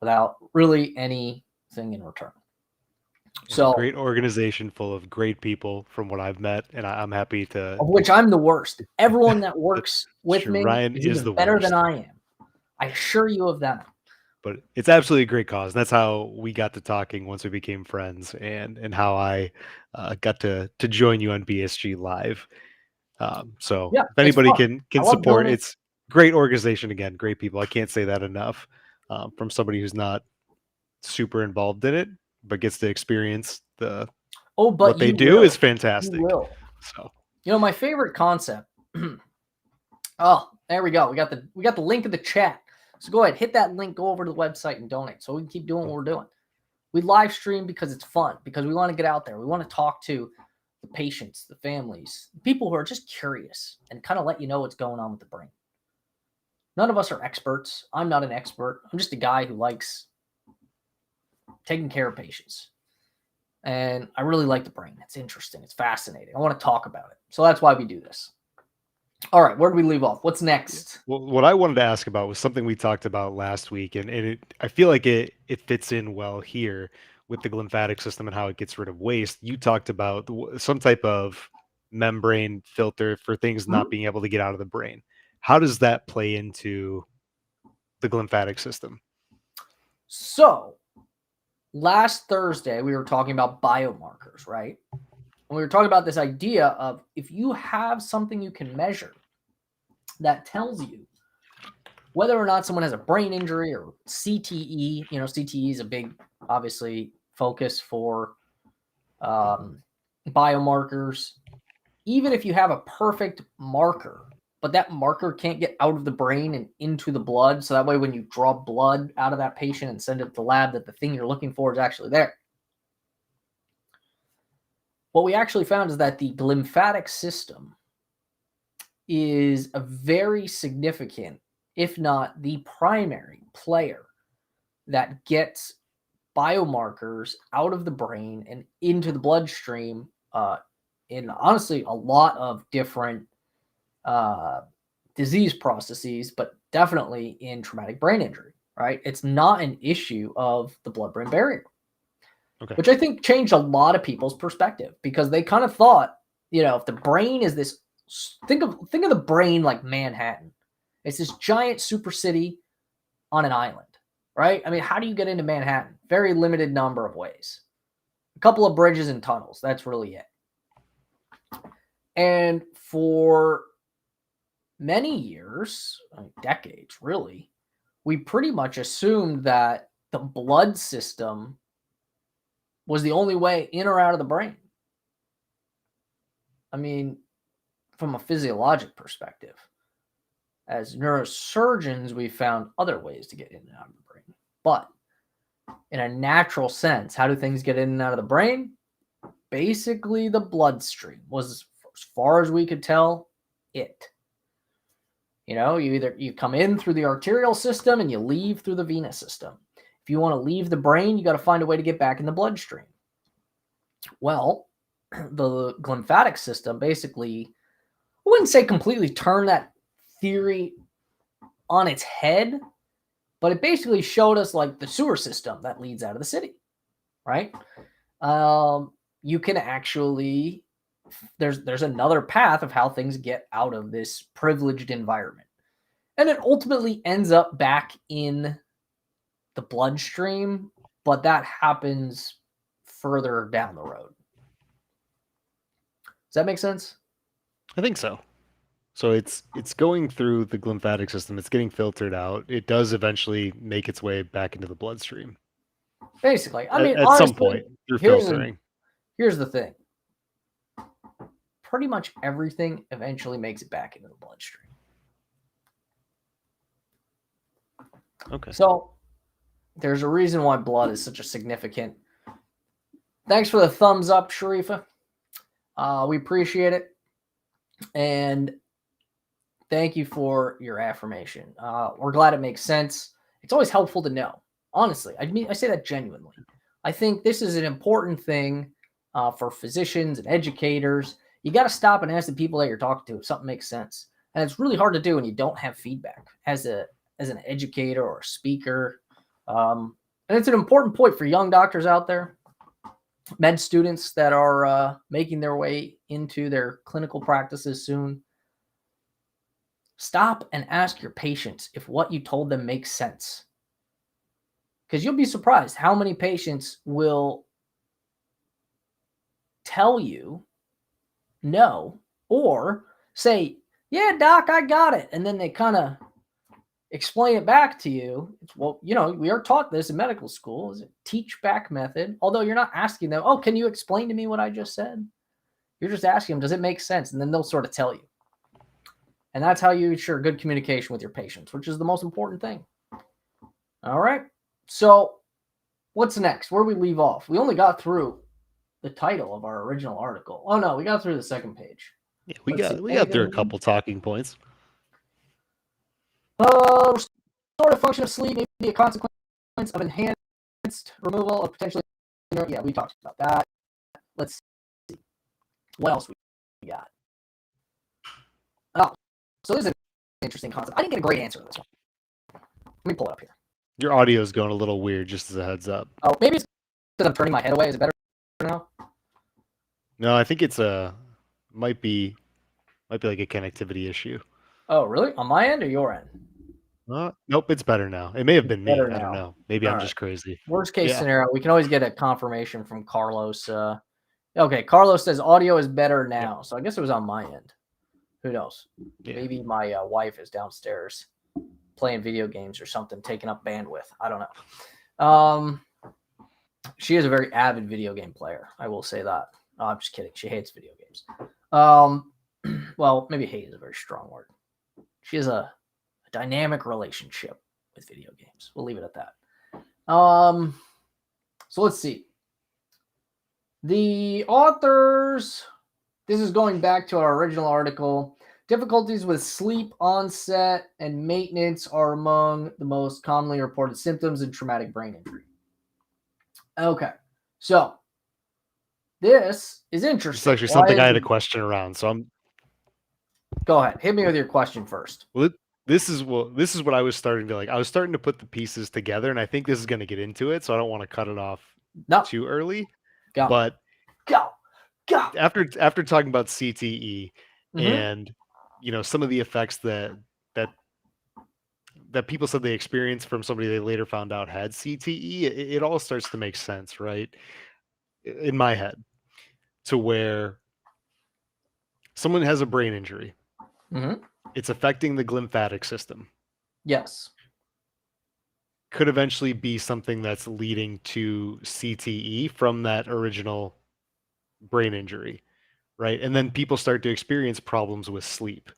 without really anything in return. So, great organization full of great people from what I've met, and I'm happy to. Of which I'm the worst. Everyone that works with me Ryan is the better worst. than I am. I assure you of that. But it's absolutely a great cause. And that's how we got to talking once we became friends, and how I got to join you on BSG Live. So yeah, if anybody can support, it's great organization. Again, great people. I can't say that enough. From somebody who's not super involved in it, but gets to experience what they do is fantastic. So, you know, my favorite concept. Oh, there we go. We got the link in the chat. So go ahead, hit that link, go over to the website and donate so we can keep doing what we're doing. We live stream because it's fun, because we want to get out there. We want to talk to the patients, the families, people who are just curious and kind of let you know what's going on with the brain. None of us are experts. I'm not an expert. I'm just a guy who likes taking care of patients. And I really like the brain. It's interesting. It's fascinating. I want to talk about it. So that's why we do this. All right, where do we leave off? What's next? Well, what I wanted to ask about was something we talked about last week, and I feel like it fits in well here with the glymphatic system and how it gets rid of waste. You talked about some type of membrane filter for things not being able to get out of the brain. How does that play into the glymphatic system? So last Thursday, we were talking about biomarkers, right? And we were talking about this idea of if you have something you can measure that tells you whether or not someone has a brain injury or CTE. You know, CTE is a big, obviously, focus for biomarkers. Even if you have a perfect marker, but that marker can't get out of the brain and into the blood, so that way when you draw blood out of that patient and send it to the lab, that the thing you're looking for is actually there. What we actually found is that the glymphatic system is a very significant, if not the primary player that gets biomarkers out of the brain and into the bloodstream in honestly a lot of different disease processes, but definitely in traumatic brain injury, right? It's not an issue of the blood-brain barrier, which I think changed a lot of people's perspective, because they kind of thought, you know, if the brain is this, think of the brain like Manhattan. It's this giant super city on an island, right? I mean, how do you get into Manhattan? Very limited number of ways. A couple of bridges and tunnels. That's really it. And for many years, decades really, we pretty much assumed that the blood system was the only way in or out of the brain. I mean, from a physiologic perspective, as neurosurgeons, we found other ways to get in and out of the brain. But in a natural sense, how do things get in and out of the brain? Basically, the bloodstream was, as far as we could tell, it. You know, you come in through the arterial system and you leave through the venous system. If you want to leave the brain, you got to find a way to get back in the bloodstream. Well, the glymphatic system basically, I wouldn't say completely turned that theory on its head, but it basically showed us like the sewer system that leads out of the city, right? You can actually, there's another path of how things get out of this privileged environment. And it ultimately ends up back in the bloodstream, but that happens further down the road. Does that make sense? I think so. So it's going through the glymphatic system. It's getting filtered out. It does eventually make its way back into the bloodstream. Basically, I mean, at honestly, some point through filtering. Here's the thing. Pretty much everything eventually makes it back into the bloodstream. Okay. So there's a reason why blood is such a significant. Thanks for the thumbs up, Sharifa. We appreciate it. And thank you for your affirmation. We're glad it makes sense. It's always helpful to know. Honestly, I mean, I say that genuinely. I think this is an important thing for physicians and educators. You got to stop and ask the people that you're talking to if something makes sense. And it's really hard to do when you don't have feedback as an educator or a speaker. And it's an important point for young doctors out there, med students that are making their way into their clinical practices soon. Stop and ask your patients if what you told them makes sense. Because you'll be surprised how many patients will tell you no, or say, yeah, doc, I got it. And then they kind of explain it back to you. It's, well, you know, we are taught this in medical school. Is a teach back method. Although you're not asking them, oh, can you explain to me what I just said? You're just asking them, does it make sense? And then they'll sort of tell you. And that's how you ensure good communication with your patients, which is the most important thing. All right. So what's next? Where do we leave off? We only got through the title of our original article. Oh no, we got through the second page. Yeah, we got through a couple talking points. Restorative function of sleep may be a consequence of enhanced removal of potentially. Yeah, we talked about that. Let's see. What else we got? Oh, so this is an interesting concept. I didn't get a great answer to this one. Let me pull it up here. Your audio is going a little weird, just as a heads up. Oh, maybe it's because I'm turning my head away. Is it better now? No, I think it's might be like a connectivity issue. Oh, really? On my end or your end? Nope, it's better now. It may have been me. Better I don't now. know. Maybe All I'm right. just crazy. Worst case scenario, we can always get a confirmation from Carlos. Okay, Carlos says audio is better now. So I guess it was on my end. Who knows? Yeah. Maybe my wife is downstairs playing video games or something, taking up bandwidth. I don't know. She is a very avid video game player. I will say that. No, I'm just kidding. She hates video games. Well, maybe hate is a very strong word. She has a dynamic relationship with video games. We'll leave it at that. So let's see. The authors, this is going back to our original article. Difficulties with sleep onset and maintenance are among the most commonly reported symptoms in traumatic brain injury. Okay, so this is interesting. It's actually something I had a question around. So go ahead, hit me with your question first. Well, this is what I was starting to like. I was starting to put the pieces together, and I think this is going to get into it. So I don't want to cut it off too early. Go. But go. After talking about CTE and some of the effects that people said they experienced from somebody they later found out had CTE, it all starts to make sense, right? In my head, to where someone has a brain injury. It's affecting the glymphatic system. Yes. Could eventually be something that's leading to CTE from that original brain injury, right? And then people start to experience problems with sleep.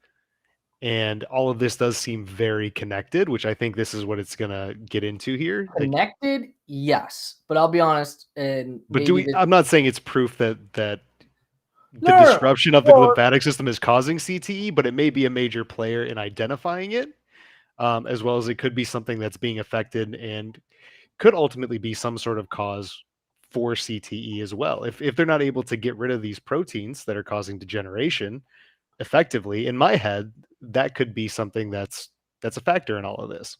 And all of this does seem very connected, which I think this is what it's going to get into here. Connected, yes. But I'll be honest. I'm not saying it's proof that the disruption of the glymphatic system is causing CTE, but it may be a major player in identifying it, as well as it could be something that's being affected and could ultimately be some sort of cause for CTE as well. If they're not able to get rid of these proteins that are causing degeneration effectively, in my head, that could be something that's a factor in all of this.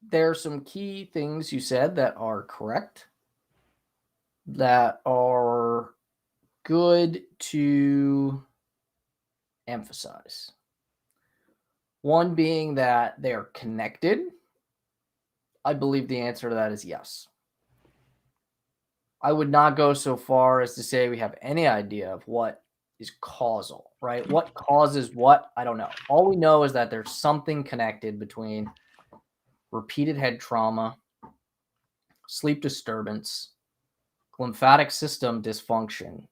There are some key things you said that are correct, that are good to emphasize. One being that they are connected. I believe the answer to that is yes. I would not go so far as to say we have any idea of what is causal, right? What causes what? I don't know. All we know is that there's something connected between repeated head trauma, sleep disturbance, glymphatic system dysfunction,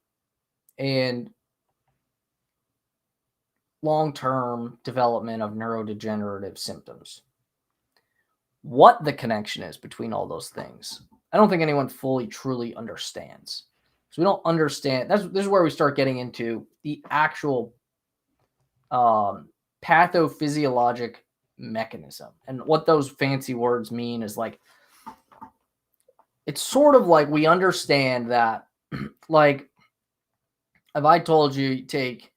and long-term development of neurodegenerative symptoms. What the connection is between all those things, I don't think anyone fully, truly understands. So we don't understand. This is where we start getting into the actual pathophysiologic mechanism. And what those fancy words mean is like, it's sort of like we understand that, like, if I told you take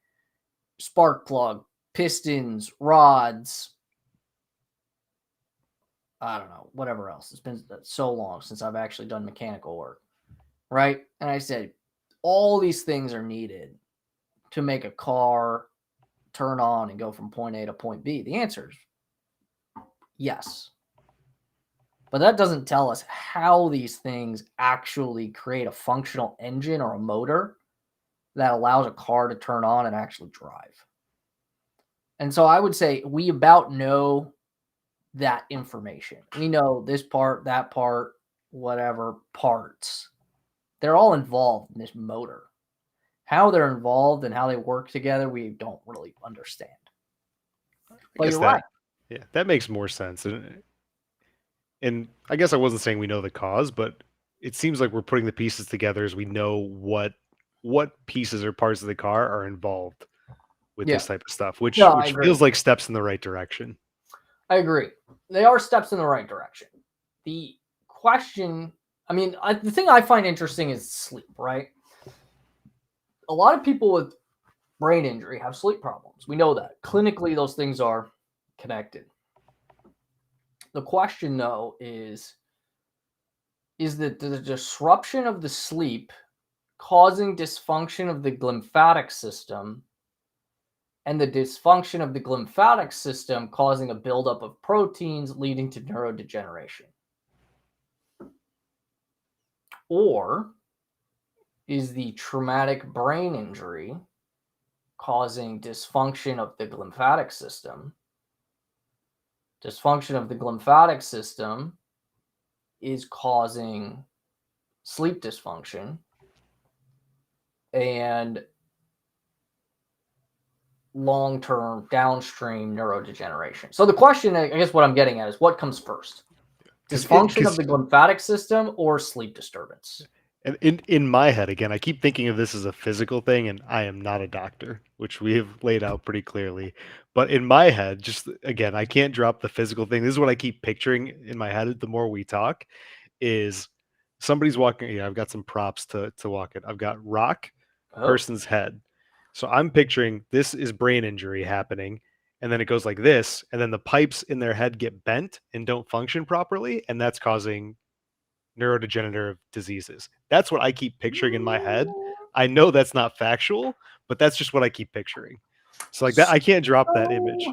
spark plug, pistons, rods, I don't know, whatever else. It's been so long since I've actually done mechanical work, right? And I said, all these things are needed to make a car turn on and go from point A to point B. The answer is yes. But that doesn't tell us how these things actually create a functional engine or a motor that allows a car to turn on and actually drive. And so I would say we about know that information. We know this part, that part, whatever parts. They're all involved in this motor. How they're involved and how they work together, we don't really understand. But you're right. Yeah, that makes more sense. And I guess I wasn't saying we know the cause, but it seems like we're putting the pieces together as we know what pieces or parts of the car are involved with Yeah. this type of stuff, No, I which agree. feels like steps in the right direction. I agree. They are steps in the right direction. The question, I mean, the thing I find interesting is sleep, right? A lot of people with brain injury have sleep problems. We know that. Clinically, those things are connected. The question, though, is that the disruption of the sleep causing dysfunction of the glymphatic system, and the dysfunction of the glymphatic system causing a buildup of proteins leading to neurodegeneration? Or is the traumatic brain injury causing dysfunction of the glymphatic system? Dysfunction of the glymphatic system is causing sleep dysfunction and long-term downstream neurodegeneration. So the question, I guess what I'm getting at is, what comes first? Dysfunction of the glymphatic system or sleep disturbance? And in my head, again, I keep thinking of this as a physical thing, and I am not a doctor, which we have laid out pretty clearly. But in my head, just again, I can't drop the physical thing. This is what I keep picturing in my head the more we talk is somebody's walking. Yeah, I've got some props to walk it. I've got rock, Oh, person's head. So I'm picturing this is brain injury happening, and then it goes like this, and then the pipes in their head get bent and don't function properly, and that's causing neurodegenerative diseases. That's what I keep picturing in my head. I know that's not factual, but that's just what I keep picturing. So like that, I can't drop that image. so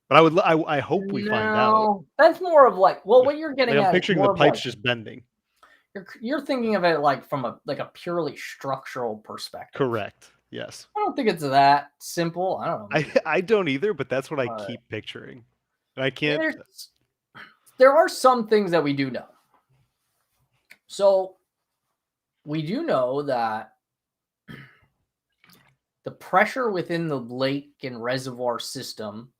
But I hope we find out. no, that's more of like, well, Like, what you're like getting I'm at is picturing the more of like pipes just bending. you're thinking of it like from a purely structural perspective. Correct. Yes. I don't think it's that simple. I don't know. Maybe, I don't either, but that's what I but keep picturing. And I can't. there are some things that we do know. So we do know that the pressure within the lake and reservoir system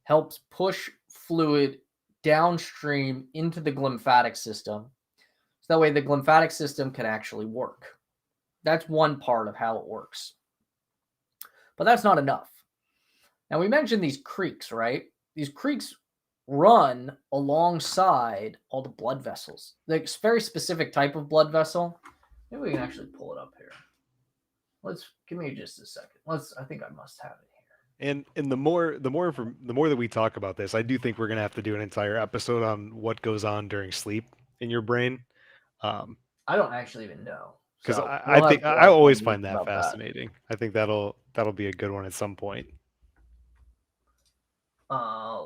helps push fluid downstream into the glymphatic system. So that way the glymphatic system can actually work. That's one part of how it works. But that's not enough. Now, we mentioned these creeks, right? These creeks run alongside all the blood vessels. Like very specific type of blood vessel. Maybe we can actually pull it up here. Let's give me just a second. I think I must have it here. And the more that we talk about this, I do think we're gonna have to do an entire episode on what goes on during sleep in your brain. I don't actually even know. Because So I we'll have think to I always look find that about that. fascinating. I think that'll be a good one at some point.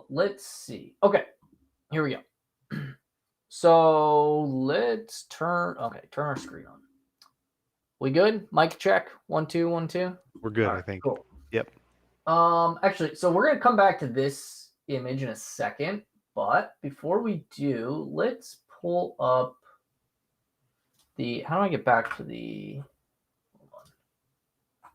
Let's see. Okay, here we go. So let's turn our screen on. We good? Mic check. 1 2 1 2. We're good, All I right, think. cool. Yep. Actually, so we're gonna come back to this image in a second, but before we do, let's pull up the. How do I get back to the? Hold on.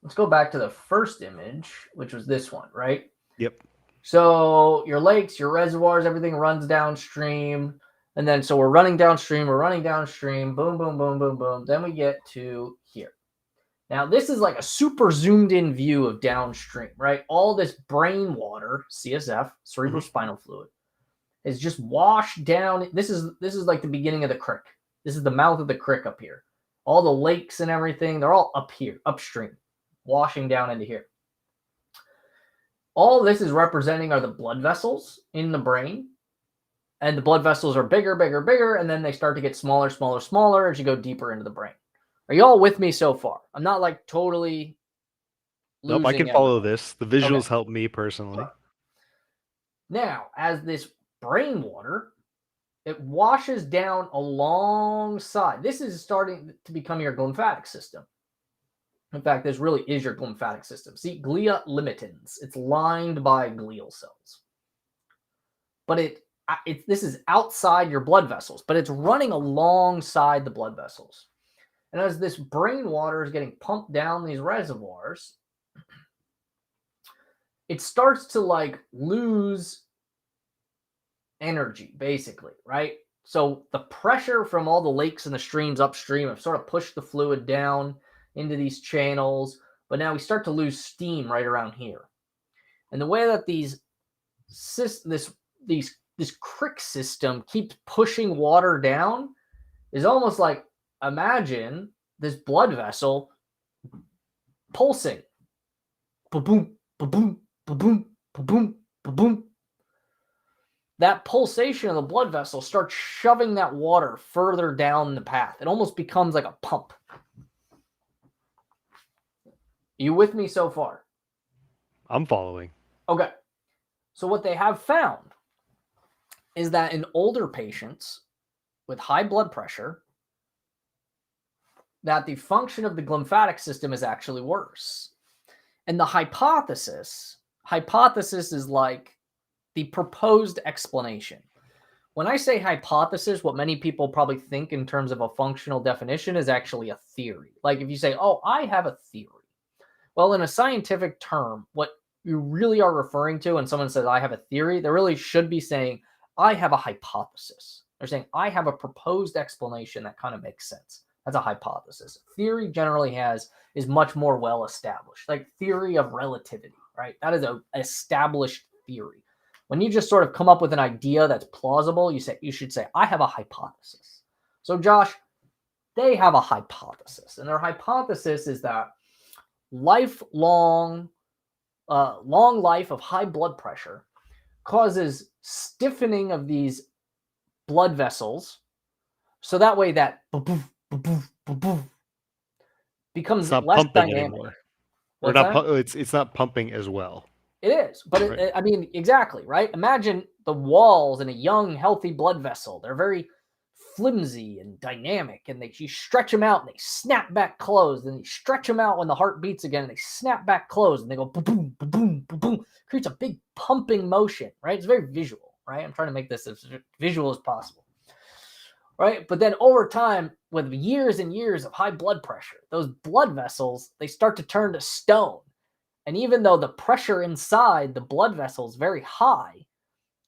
Let's go back to the first image, which was this one, right? Yep. So your lakes, your reservoirs, everything runs downstream. And then so we're running downstream, boom, boom, boom, boom, boom. Then we get to here. Now, this is like a super zoomed in view of downstream, right? All this brain water, CSF, cerebrospinal fluid, is just washed down. This is like the beginning of the creek. This is the mouth of the creek up here. All the lakes and everything, they're all up here, upstream, washing down into here. All this is representing are the blood vessels in the brain. And the blood vessels are bigger, bigger, bigger, and then they start to get smaller, smaller, smaller as you go deeper into the brain. Are you all with me so far? I'm not like totally losing. Nope, I can follow this. The visuals help me personally. Now, as this brain water, it washes down alongside. This is starting to become your glymphatic system. In fact, this really is your glymphatic system. See, glia limitans. It's lined by glial cells. But this is outside your blood vessels, but it's running alongside the blood vessels. And as this brain water is getting pumped down these reservoirs, it starts to like lose energy, basically, right? So the pressure from all the lakes and the streams upstream have sort of pushed the fluid down into these channels, but now we start to lose steam right around here. And the way that this crick system keeps pushing water down is almost like, imagine this blood vessel pulsing. Ba-boom, ba-boom, ba-boom, ba-boom, ba-boom. That pulsation of the blood vessel starts shoving that water further down the path. It almost becomes like a pump. You with me so far? I'm following. Okay. So what they have found is that in older patients with high blood pressure, that the function of the glymphatic system is actually worse. And the hypothesis is like the proposed explanation. When I say hypothesis, what many people probably think in terms of a functional definition is actually a theory. Like if you say, oh, I have a theory. Well, in a scientific term, what you really are referring to when someone says, I have a theory, they really should be saying, I have a hypothesis. They're saying, I have a proposed explanation that kind of makes sense. That's a hypothesis. Theory generally is much more well established, like theory of relativity, right? That is an established theory. When you just sort of come up with an idea that's plausible, you should say, I have a hypothesis. So Josh, they have a hypothesis, and their hypothesis is that long life of high blood pressure causes stiffening of these blood vessels, so that way that becomes less dynamic anymore. Or not, it's not pumping as well. It is, but right. I mean, exactly, right? Imagine the walls in a young, healthy blood vessel. They're very flimsy and dynamic, and you stretch them out and they snap back closed, and you stretch them out when the heart beats again and they snap back closed, and they go boom, boom, boom, boom. Creates a big pumping motion, right? It's very visual, right? I'm trying to make this as visual as possible, right? But then over time, with years and years of high blood pressure, those blood vessels, they start to turn to stone. And even though the pressure inside the blood vessel is very high,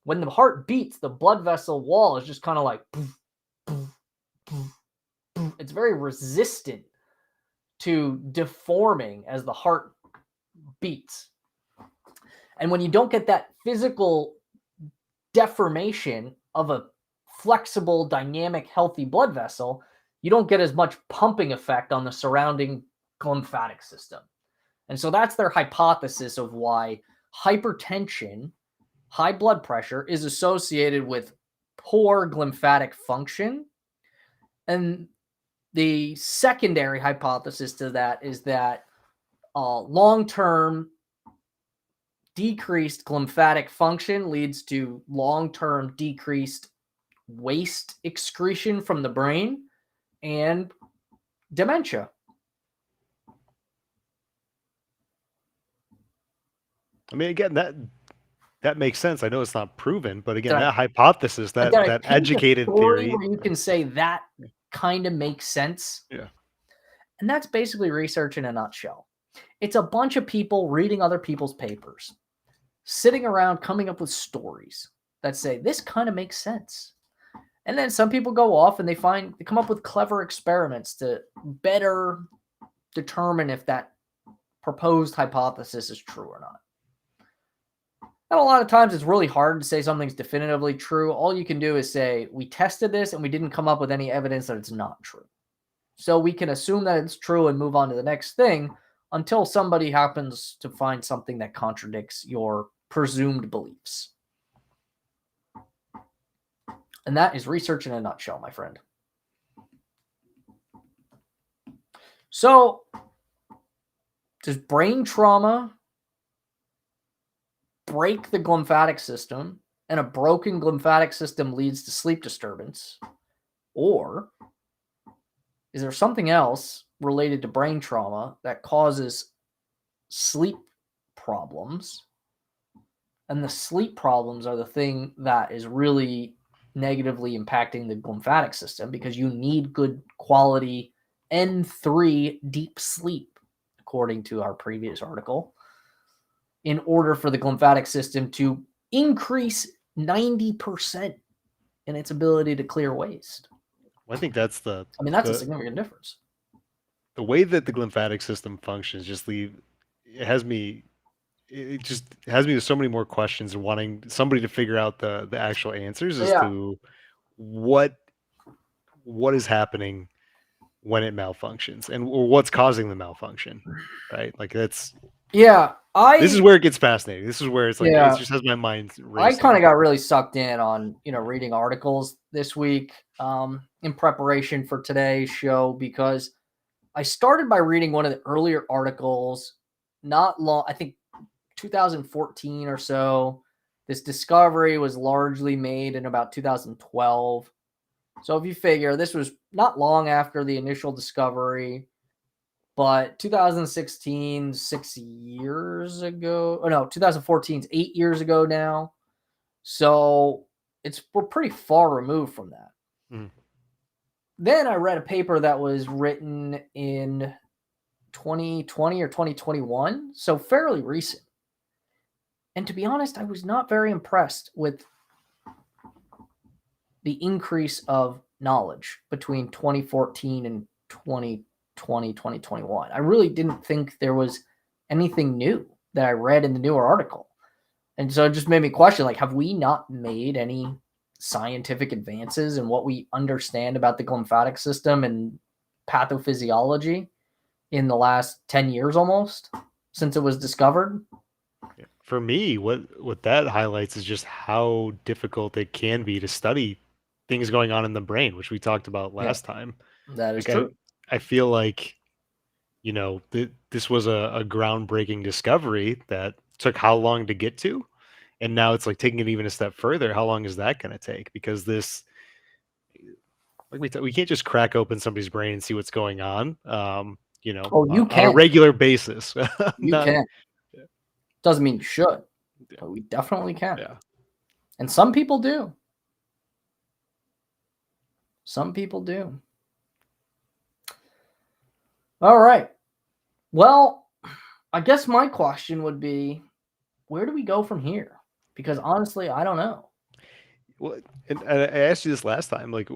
when the heart beats, the blood vessel wall is just kind of like, poof, poof, poof, poof. It's very resistant to deforming as the heart beats. And when you don't get that physical deformation of a flexible, dynamic, healthy blood vessel, you don't get as much pumping effect on the surrounding glymphatic system. And so that's their hypothesis of why hypertension, high blood pressure, is associated with poor glymphatic function. And the secondary hypothesis to that is that long-term decreased glymphatic function leads to long-term decreased waste excretion from the brain and dementia. I mean, again, that makes sense. I know it's not proven, but again, that hypothesis, that educated theory, where you can say that kind of makes sense. Yeah. And that's basically research in a nutshell. It's a bunch of people reading other people's papers, sitting around coming up with stories that say this kind of makes sense. And then some people go off and they come up with clever experiments to better determine if that proposed hypothesis is true or not. And a lot of times it's really hard to say something's definitively true. All you can do is say, we tested this and we didn't come up with any evidence that it's not true. So we can assume that it's true and move on to the next thing until somebody happens to find something that contradicts your presumed beliefs. And that is research in a nutshell, my friend. So, does brain trauma break the glymphatic system, and a broken glymphatic system leads to sleep disturbance? Or is there something else related to brain trauma that causes sleep problems? And the sleep problems are the thing that is really negatively impacting the glymphatic system, because you need good quality N3 deep sleep, according to our previous article, in order for the glymphatic system to increase 90% in its ability to clear waste. Well, I think that's a significant difference. The way that the glymphatic system functions it just has me with so many more questions and wanting somebody to figure out the actual answers as to what is happening when it malfunctions or what's causing the malfunction, right? Like this is where it gets fascinating. This is where it's like it just has my mind racing. I kind of got really sucked in on reading articles this week in preparation for today's show, because I started by reading one of the earlier articles, not long, I think 2014 or so. This discovery was largely made in about 2012. So if you figure, this was not long after the initial discovery, but 2016, 6 years ago. Oh no, 2014 is 8 years ago now. So we're pretty far removed from that. Mm. Then I read a paper that was written in 2020 or 2021, so fairly recent. And to be honest, I was not very impressed with the increase of knowledge between 2014 and 2020, 2021. I really didn't think there was anything new that I read in the newer article. And so it just made me question, like, have we not made any scientific advances in what we understand about the glymphatic system and pathophysiology in the last 10 years almost since it was discovered? For me, what that highlights is just how difficult it can be to study things going on in the brain, which we talked about last time. That is true. I feel like, this was a groundbreaking discovery that took how long to get to? And now it's like taking it even a step further. How long is that going to take? Because this, like we can't just crack open somebody's brain and see what's going on. You on can a regular basis. You can. Doesn't mean you should, but we definitely can. Yeah. And some people do. Some people do. All right. Well, I guess my question would be, where do we go from here? Because honestly, I don't know. Well, and I asked you this last time, like,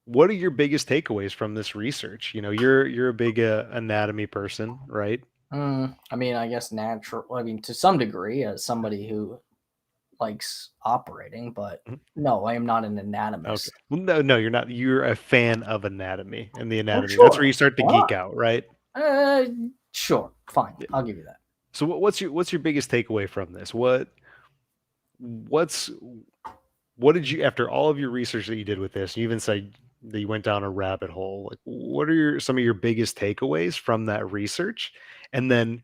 what are your biggest takeaways from this research? You're a big anatomy person, right? I guess to some degree, as somebody who likes operating, but no, I am not an anatomist. Okay. Well, no, you're not. You're a fan of anatomy and the anatomy. Sure. That's where you start to geek out, right? Sure, fine. I'll give you that. So what's your biggest takeaway from this? What did you, after all of your research that you did with this, you even said that you went down a rabbit hole, like what are some of your biggest takeaways from that research? And then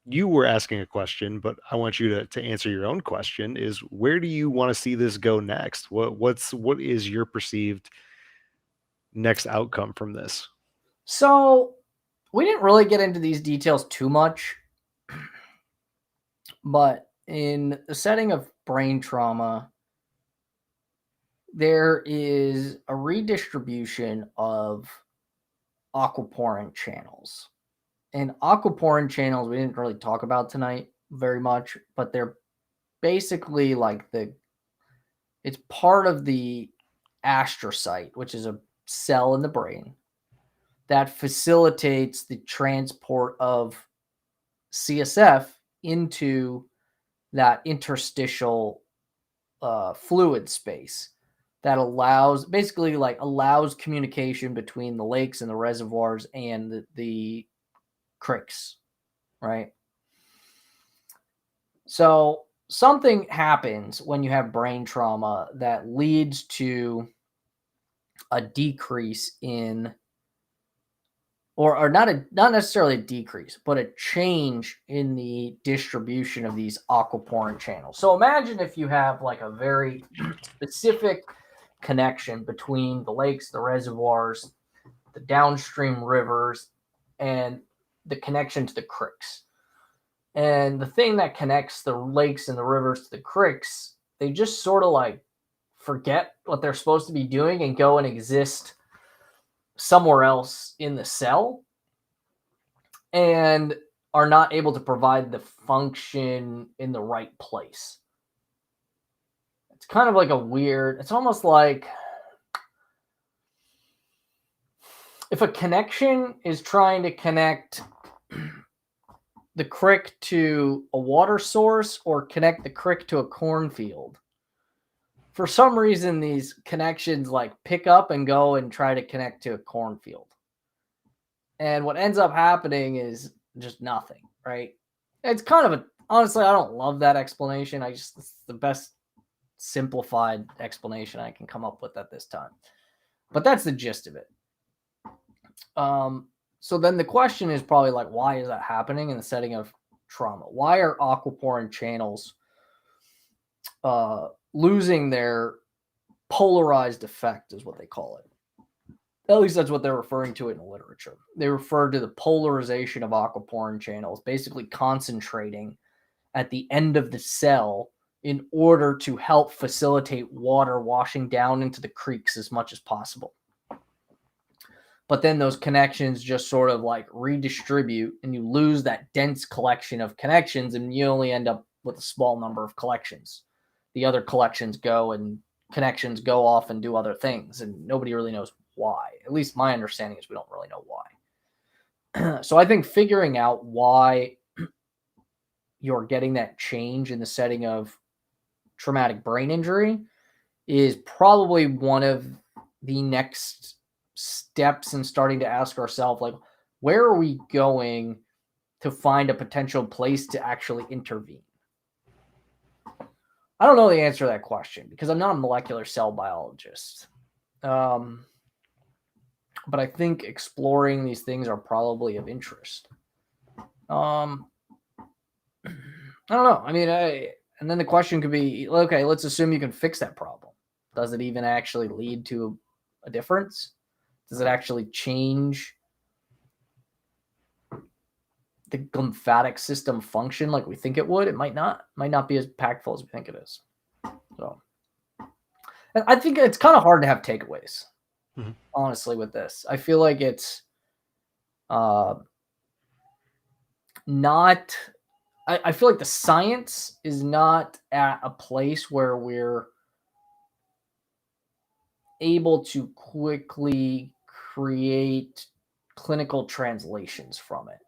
you were asking a question, but I want you to answer your own question, is where do you want to see this go next? What is your perceived next outcome from this? So we didn't really get into these details too much, but in the setting of brain trauma, there is a redistribution of aquaporin channels. And aquaporin channels, we didn't really talk about tonight very much, but they're basically like it's part of the astrocyte, which is a cell in the brain that facilitates the transport of CSF into that interstitial fluid space that allows communication between the lakes and the reservoirs and the creeks, right? So something happens when you have brain trauma that leads to a decrease in, or not necessarily a decrease, but a change in the distribution of these aquaporin channels. So imagine if you have like a very specific connection between the lakes, the reservoirs, the downstream rivers, and the connection to the creeks. And the thing that connects the lakes and the rivers to the creeks, they just sort of like forget what they're supposed to be doing and go and exist somewhere else in the cell. And are not able to provide the function in the right place. It's kind of like a weird, it's almost like if a connection is trying to connect the crick to a water source or connect the crick to a cornfield, for some reason, these connections like pick up and go and try to connect to a cornfield. And what ends up happening is just nothing, right? It's kind of honestly, I don't love that explanation. It's the best simplified explanation I can come up with at this time. But that's the gist of it. So then the question is probably like, why is that happening in the setting of trauma? Why are aquaporin channels losing their polarized effect, is what they call it. At least that's what they're referring to it in the literature. They refer to the polarization of aquaporin channels, basically concentrating at the end of the cell in order to help facilitate water washing down into the creeks as much as possible. But then those connections just sort of like redistribute and you lose that dense collection of connections and you only end up with a small number of collections. The other collections go and connections go off and do other things and nobody really knows why. At least my understanding is we don't really know why. So I think figuring out why you're getting that change in the setting of traumatic brain injury is probably one of the next steps in starting to ask ourselves, like, where are we going to find a potential place to actually intervene? I don't know the answer to that question because I'm not a molecular cell biologist. But I think exploring these things are probably of interest. I don't know. I mean, and then the question could be, okay, let's assume you can fix that problem. Does it even actually lead to a difference? Does it actually change the glymphatic system function like we think it would? It might not. It might not be as impactful as we think it is. So, and I think it's kind of hard to have takeaways, honestly, with this. I feel like it's not. I feel like the science is not at a place where we're able to quickly create clinical translations from it.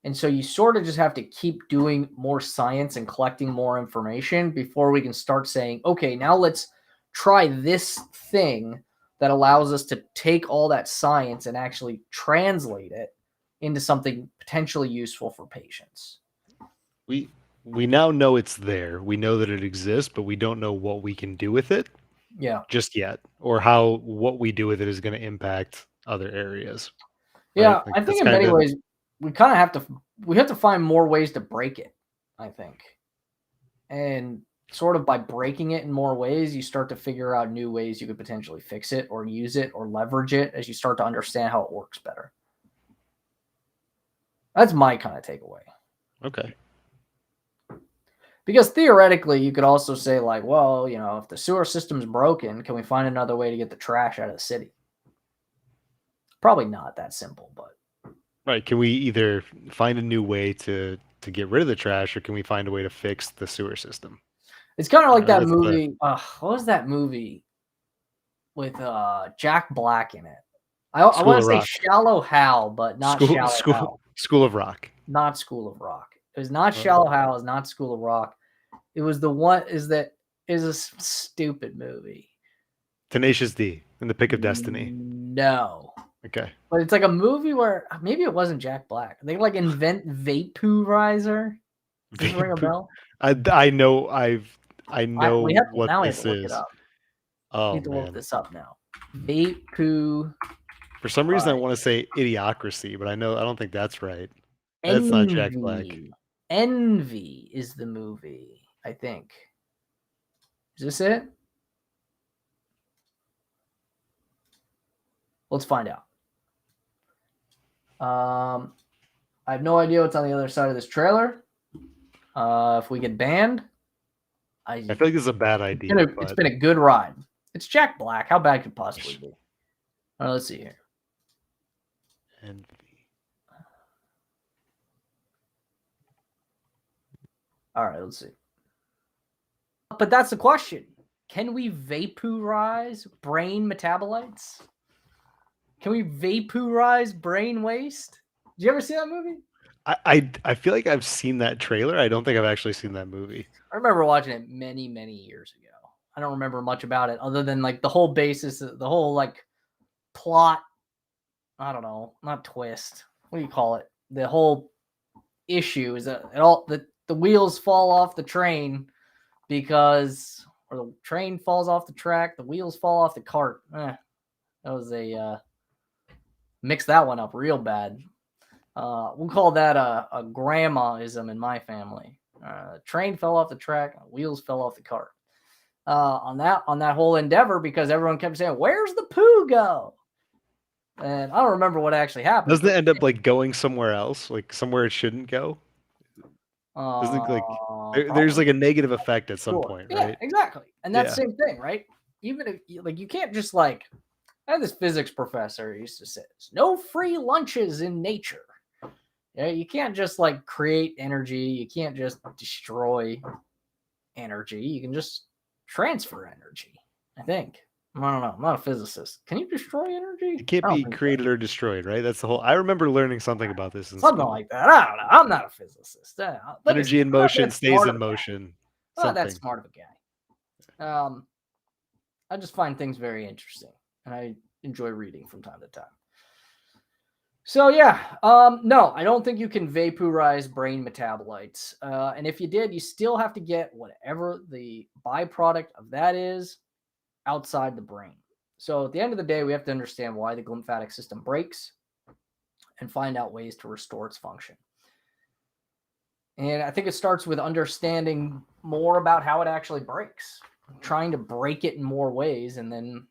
And so you sort of just have to keep doing more science and collecting more information before we can start saying, okay, now let's try this thing that allows us to take all that science and actually translate it into something potentially useful for patients. We now know it's there. We know that it exists, but we don't know what we can do with it. Yeah. Just yet, or how what we do with it is going to impact other areas. Yeah, right? Like, I think in many ways we kind of have to find more ways to break it, I think. And sort of by breaking it in more ways, you start to figure out new ways you could potentially fix it or use it or leverage it as you start to understand how it works better. That's my kind of takeaway. Okay. Because theoretically, you could also say, like, well, you know, if the sewer system's broken, can we find another way to get the trash out of the city? Probably not that simple, but. Right. Can we either find a new way to get rid of the trash, or can we find a way to fix the sewer system? It's kind of like that That's movie. What was that movie with Jack Black in it? I want to say Rock. Shallow Hal, but not Shallow Hal. School of Rock. Not School of Rock. It was not Shallow Hal. It's not School of Rock. It was the one. Is a stupid movie. Tenacious D and the Pick of Destiny. No. Okay. But it's like a movie where maybe it wasn't Jack Black. They like invent vaporizer. Does it ring a bell? I know. I know what now this we have to look is. it up. Oh, we have to man. look this up now. Vapoo. For some reason, I want to say Idiocracy, but I don't think that's right. That's not Jack Black. Envy is the movie, I think. Is this it? Let's find out. I have no idea what's on the other side of this trailer. If we get banned, I feel like this is a bad idea. It's been a good ride. It's Jack Black. How bad could it possibly be? All right, let's see here. Envy. All right, let's see. But that's the question. Can we vaporize brain metabolites? Can we vaporize brain waste? Did you ever see that movie? I feel like I've seen that trailer. I don't think I've actually seen that movie. I remember watching it many, many years ago. I don't remember much about it other than like the whole basis, the whole like plot. I don't know, not twist. What do you call it? The whole issue is that the wheels fall off the train because, or the train falls off the track, the wheels fall off the cart. That was a mix that one up real bad. We'll call that a grandmaism in my family. Train fell off the track, wheels fell off the cart. On that whole endeavor, because everyone kept saying, "Where's the poo go?" And I don't remember what actually happened. Doesn't it end up like going somewhere else, like somewhere it shouldn't go? Doesn't it, like there's like a negative effect at some point, yeah, right? exactly. And that's Yeah. the same thing, right? Even if you can't just like, I had this physics professor who used to say, "There's no free lunches in nature." Yeah, you can't just like create energy. You can't just destroy energy. You can just transfer energy. I think. I don't know. I'm not a physicist. Can you destroy energy? It can't I don't be think so. created or destroyed, right? That's the whole I remember learning something about this in Something school. like that. I don't know. I'm not a physicist. Like I said, Energy in I'm not motion that stays smart in of a guy. motion. I'm not that Something. smart of a guy. I just find things very interesting, and I enjoy reading from time to time. So yeah, no, I don't think you can vaporize brain metabolites. And if you did, you still have to get whatever the byproduct of that is outside the brain. So at the end of the day, we have to understand why the glymphatic system breaks and find out ways to restore its function. And I think it starts with understanding more about how it actually breaks, trying to break it in more ways, and then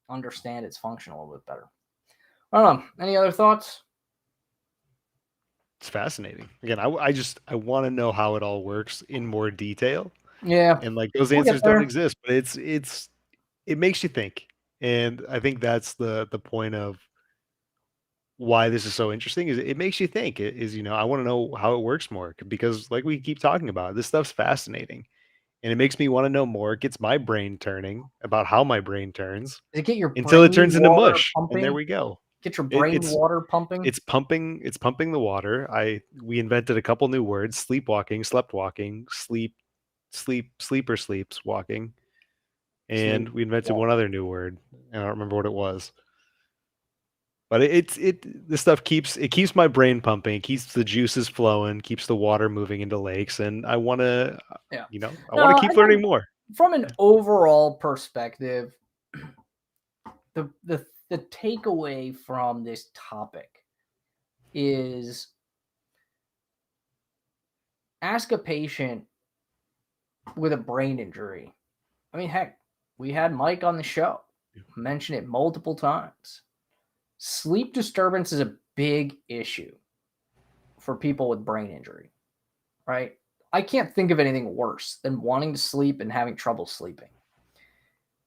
understand its function a little bit better. I don't know. Any other thoughts? It's fascinating. Again, I want to know how it all works in more detail. Yeah, And like those we'll get answers don't there. exist, but it makes you think. And I think that's the point of why this is so interesting is it makes you think. It is, I want to know how it works more because like we keep talking about, this stuff's fascinating. And it makes me want to know more. It gets my brain turning about how my brain turns Does it get your until it brain turns into water mush. And there pumping? we go. Get your It, brain it's water pumping? it's pumping the water. We invented a couple new words: sleepwalking, slept walking, sleeper sleeps walking, and Sleep. we invented Walk. one other new word. I don't remember what it was. But this stuff keeps my brain pumping, it keeps the juices flowing, keeps the water moving into lakes, and I wanna, Yeah. I No, wanna I keep think learning more. from an overall perspective, the takeaway from this topic is ask a patient with a brain injury. I mean, heck, we had Mike on the show, mention it multiple times. Sleep disturbance is a big issue for people with brain injury, right? I can't think of anything worse than wanting to sleep and having trouble sleeping.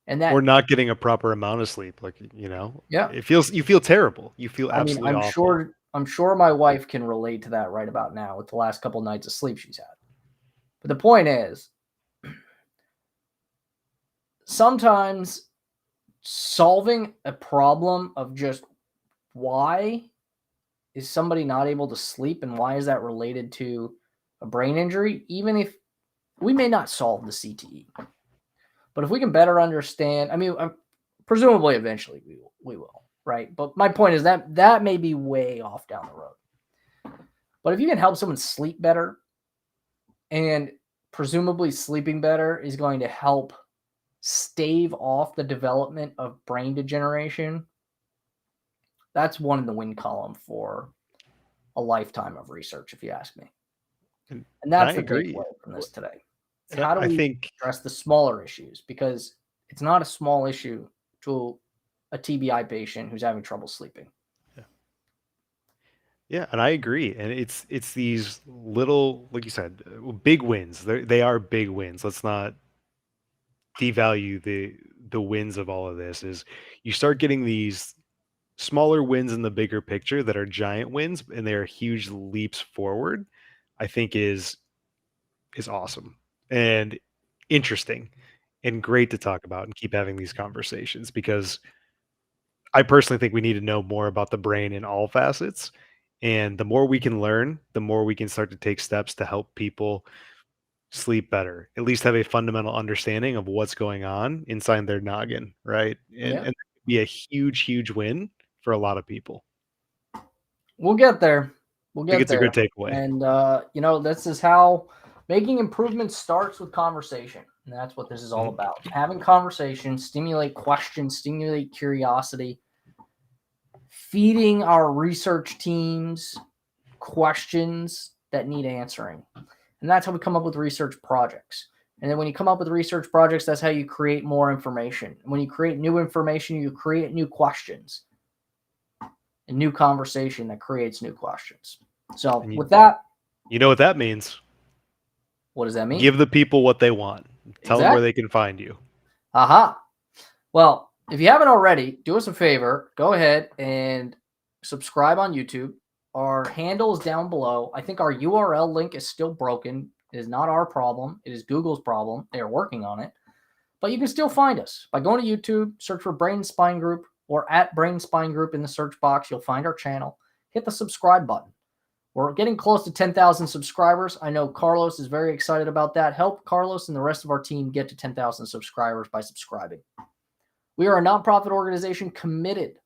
And Or that, not getting a proper amount of sleep, like, yeah, you feel terrible, you feel I mean, absolutely awful. I'm sure my wife can relate to that right about now with the last couple nights of sleep she's had. But the point is, sometimes solving a problem of just why is somebody not able to sleep and why is that related to a brain injury, even if we may not solve the CTE, but if we can better understand, I mean, presumably eventually we will, right? But my point is that may be way off down the road. But if you can help someone sleep better, and presumably sleeping better is going to help stave off the development of brain degeneration, that's one in the win column for a lifetime of research, if you ask me. And And I that's the agree. takeaway from this today. It's And how do I we think address the smaller issues? Because it's not a small issue to a TBI patient who's having trouble sleeping. yeah, and I agree, and it's these little, like you said, big wins. They are big wins. Let's not devalue the wins of all of this. Is you start getting these smaller wins in the bigger picture that are giant wins and they are huge leaps forward. I think is awesome and interesting and great to talk about and keep having these conversations, because I personally think we need to know more about the brain in all facets. And the more we can learn, the more we can start to take steps to help people sleep better, at least have a fundamental understanding of what's going on inside their noggin, right? And Yeah. that could be a huge, huge win for a lot of people. We'll get there. We'll I think get it's a there. good takeaway. And, this is how making improvements starts with conversation. And that's what this is all about. Having conversation, stimulate questions, stimulate curiosity, feeding our research teams questions that need answering. And that's how we come up with research projects. And then when you come up with research projects, that's how you create more information. And when you create new information, you create new questions. A new conversation that creates new questions. So with that, you know what that means. What does that mean? Give the people what they want. Tell them where they can find you. Aha. Well, if you haven't already, do us a favor. Go ahead and subscribe on YouTube. Our handle is down below. I think our URL link is still broken. It is not our problem. It is Google's problem. They are working on it. But you can still find us by going to YouTube, search for Brain and Spine Group, or at Brain Spine Group in the search box. You'll find our channel. Hit the subscribe button. We're getting close to 10,000 subscribers. I know Carlos is very excited about that. Help Carlos and the rest of our team get to 10,000 subscribers by subscribing. We are a nonprofit organization committed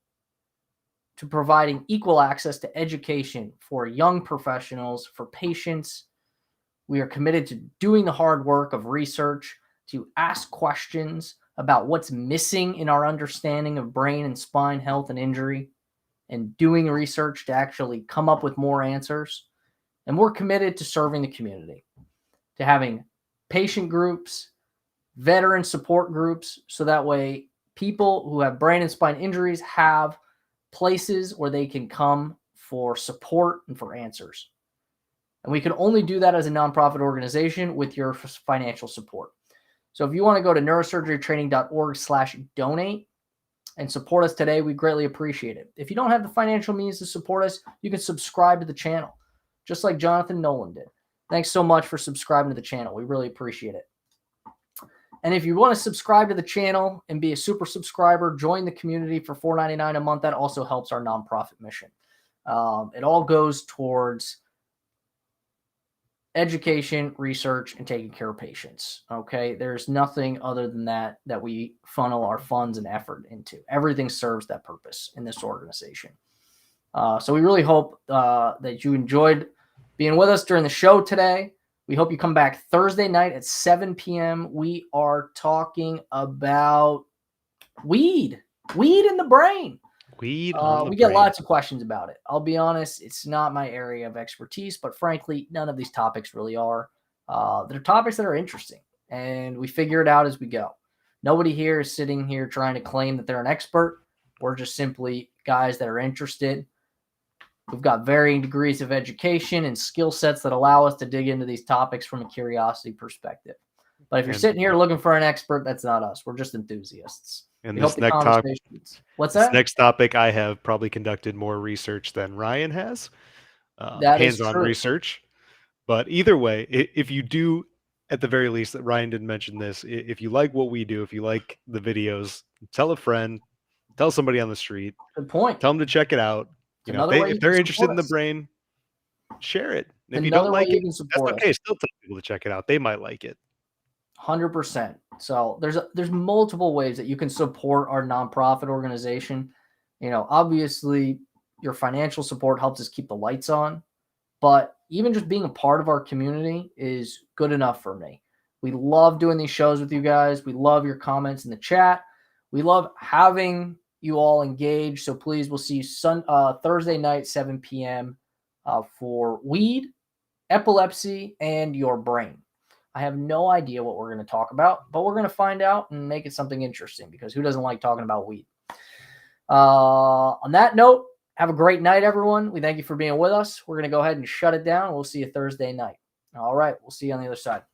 to providing equal access to education for young professionals, for patients. We are committed to doing the hard work of research, to ask questions about what's missing in our understanding of brain and spine health and injury, and doing research to actually come up with more answers. And we're committed to serving the community, to having patient groups, veteran support groups, so that way people who have brain and spine injuries have places where they can come for support and for answers. And we can only do that as a nonprofit organization with your financial support. So if you want to go to neurosurgerytraining.org/donate and support us today, we greatly appreciate it. If you don't have the financial means to support us, you can subscribe to the channel, just like Jonathan Nolan did. Thanks so much for subscribing to the channel. We really appreciate it. And if you want to subscribe to the channel and be a super subscriber, join the community for $4.99 a month. That also helps our nonprofit mission. It all goes towards education, research, and taking care of patients. Okay. There's nothing other than that we funnel our funds and effort into. Everything serves that purpose in this organization. So we really hope that you enjoyed being with us during the show today. We hope you come back Thursday night at 7 p.m. We are talking about weed in the brain. We get lots of questions about it. I'll be honest, it's not my area of expertise, but frankly, none of these topics really are. They're topics that are interesting, and we figure it out as we go. Nobody here is sitting here trying to claim that they're an expert. We're just simply guys that are interested. We've got varying degrees of education and skill sets that allow us to dig into these topics from a curiosity perspective. But if you're sitting here looking for an expert, that's not us. We're just enthusiasts. And this next topic, next topic, I have probably conducted more research than Ryan has, hands-on research. But either way, if you do, at the very least, that Ryan didn't mention this, if you like what we do, if you like the videos, tell a friend, tell somebody on the street. Good point. Tell them to check it out. You know, if they're interested in the brain, share it. And if you don't like it, that's okay. Still tell people to check it out. They might like it. 100%. So there's multiple ways that you can support our nonprofit organization. You know, obviously your financial support helps us keep the lights on, but even just being a part of our community is good enough for me. We love doing these shows with you guys. We love your comments in the chat. We love having you all engaged. So please, we'll see you Thursday night, 7 p.m. For weed, epilepsy, and your brain. I have no idea what we're going to talk about, but we're going to find out and make it something interesting, because who doesn't like talking about weed? On that note, have a great night, everyone. We thank you for being with us. We're going to go ahead and shut it down. We'll see you Thursday night. All right. We'll see you on the other side.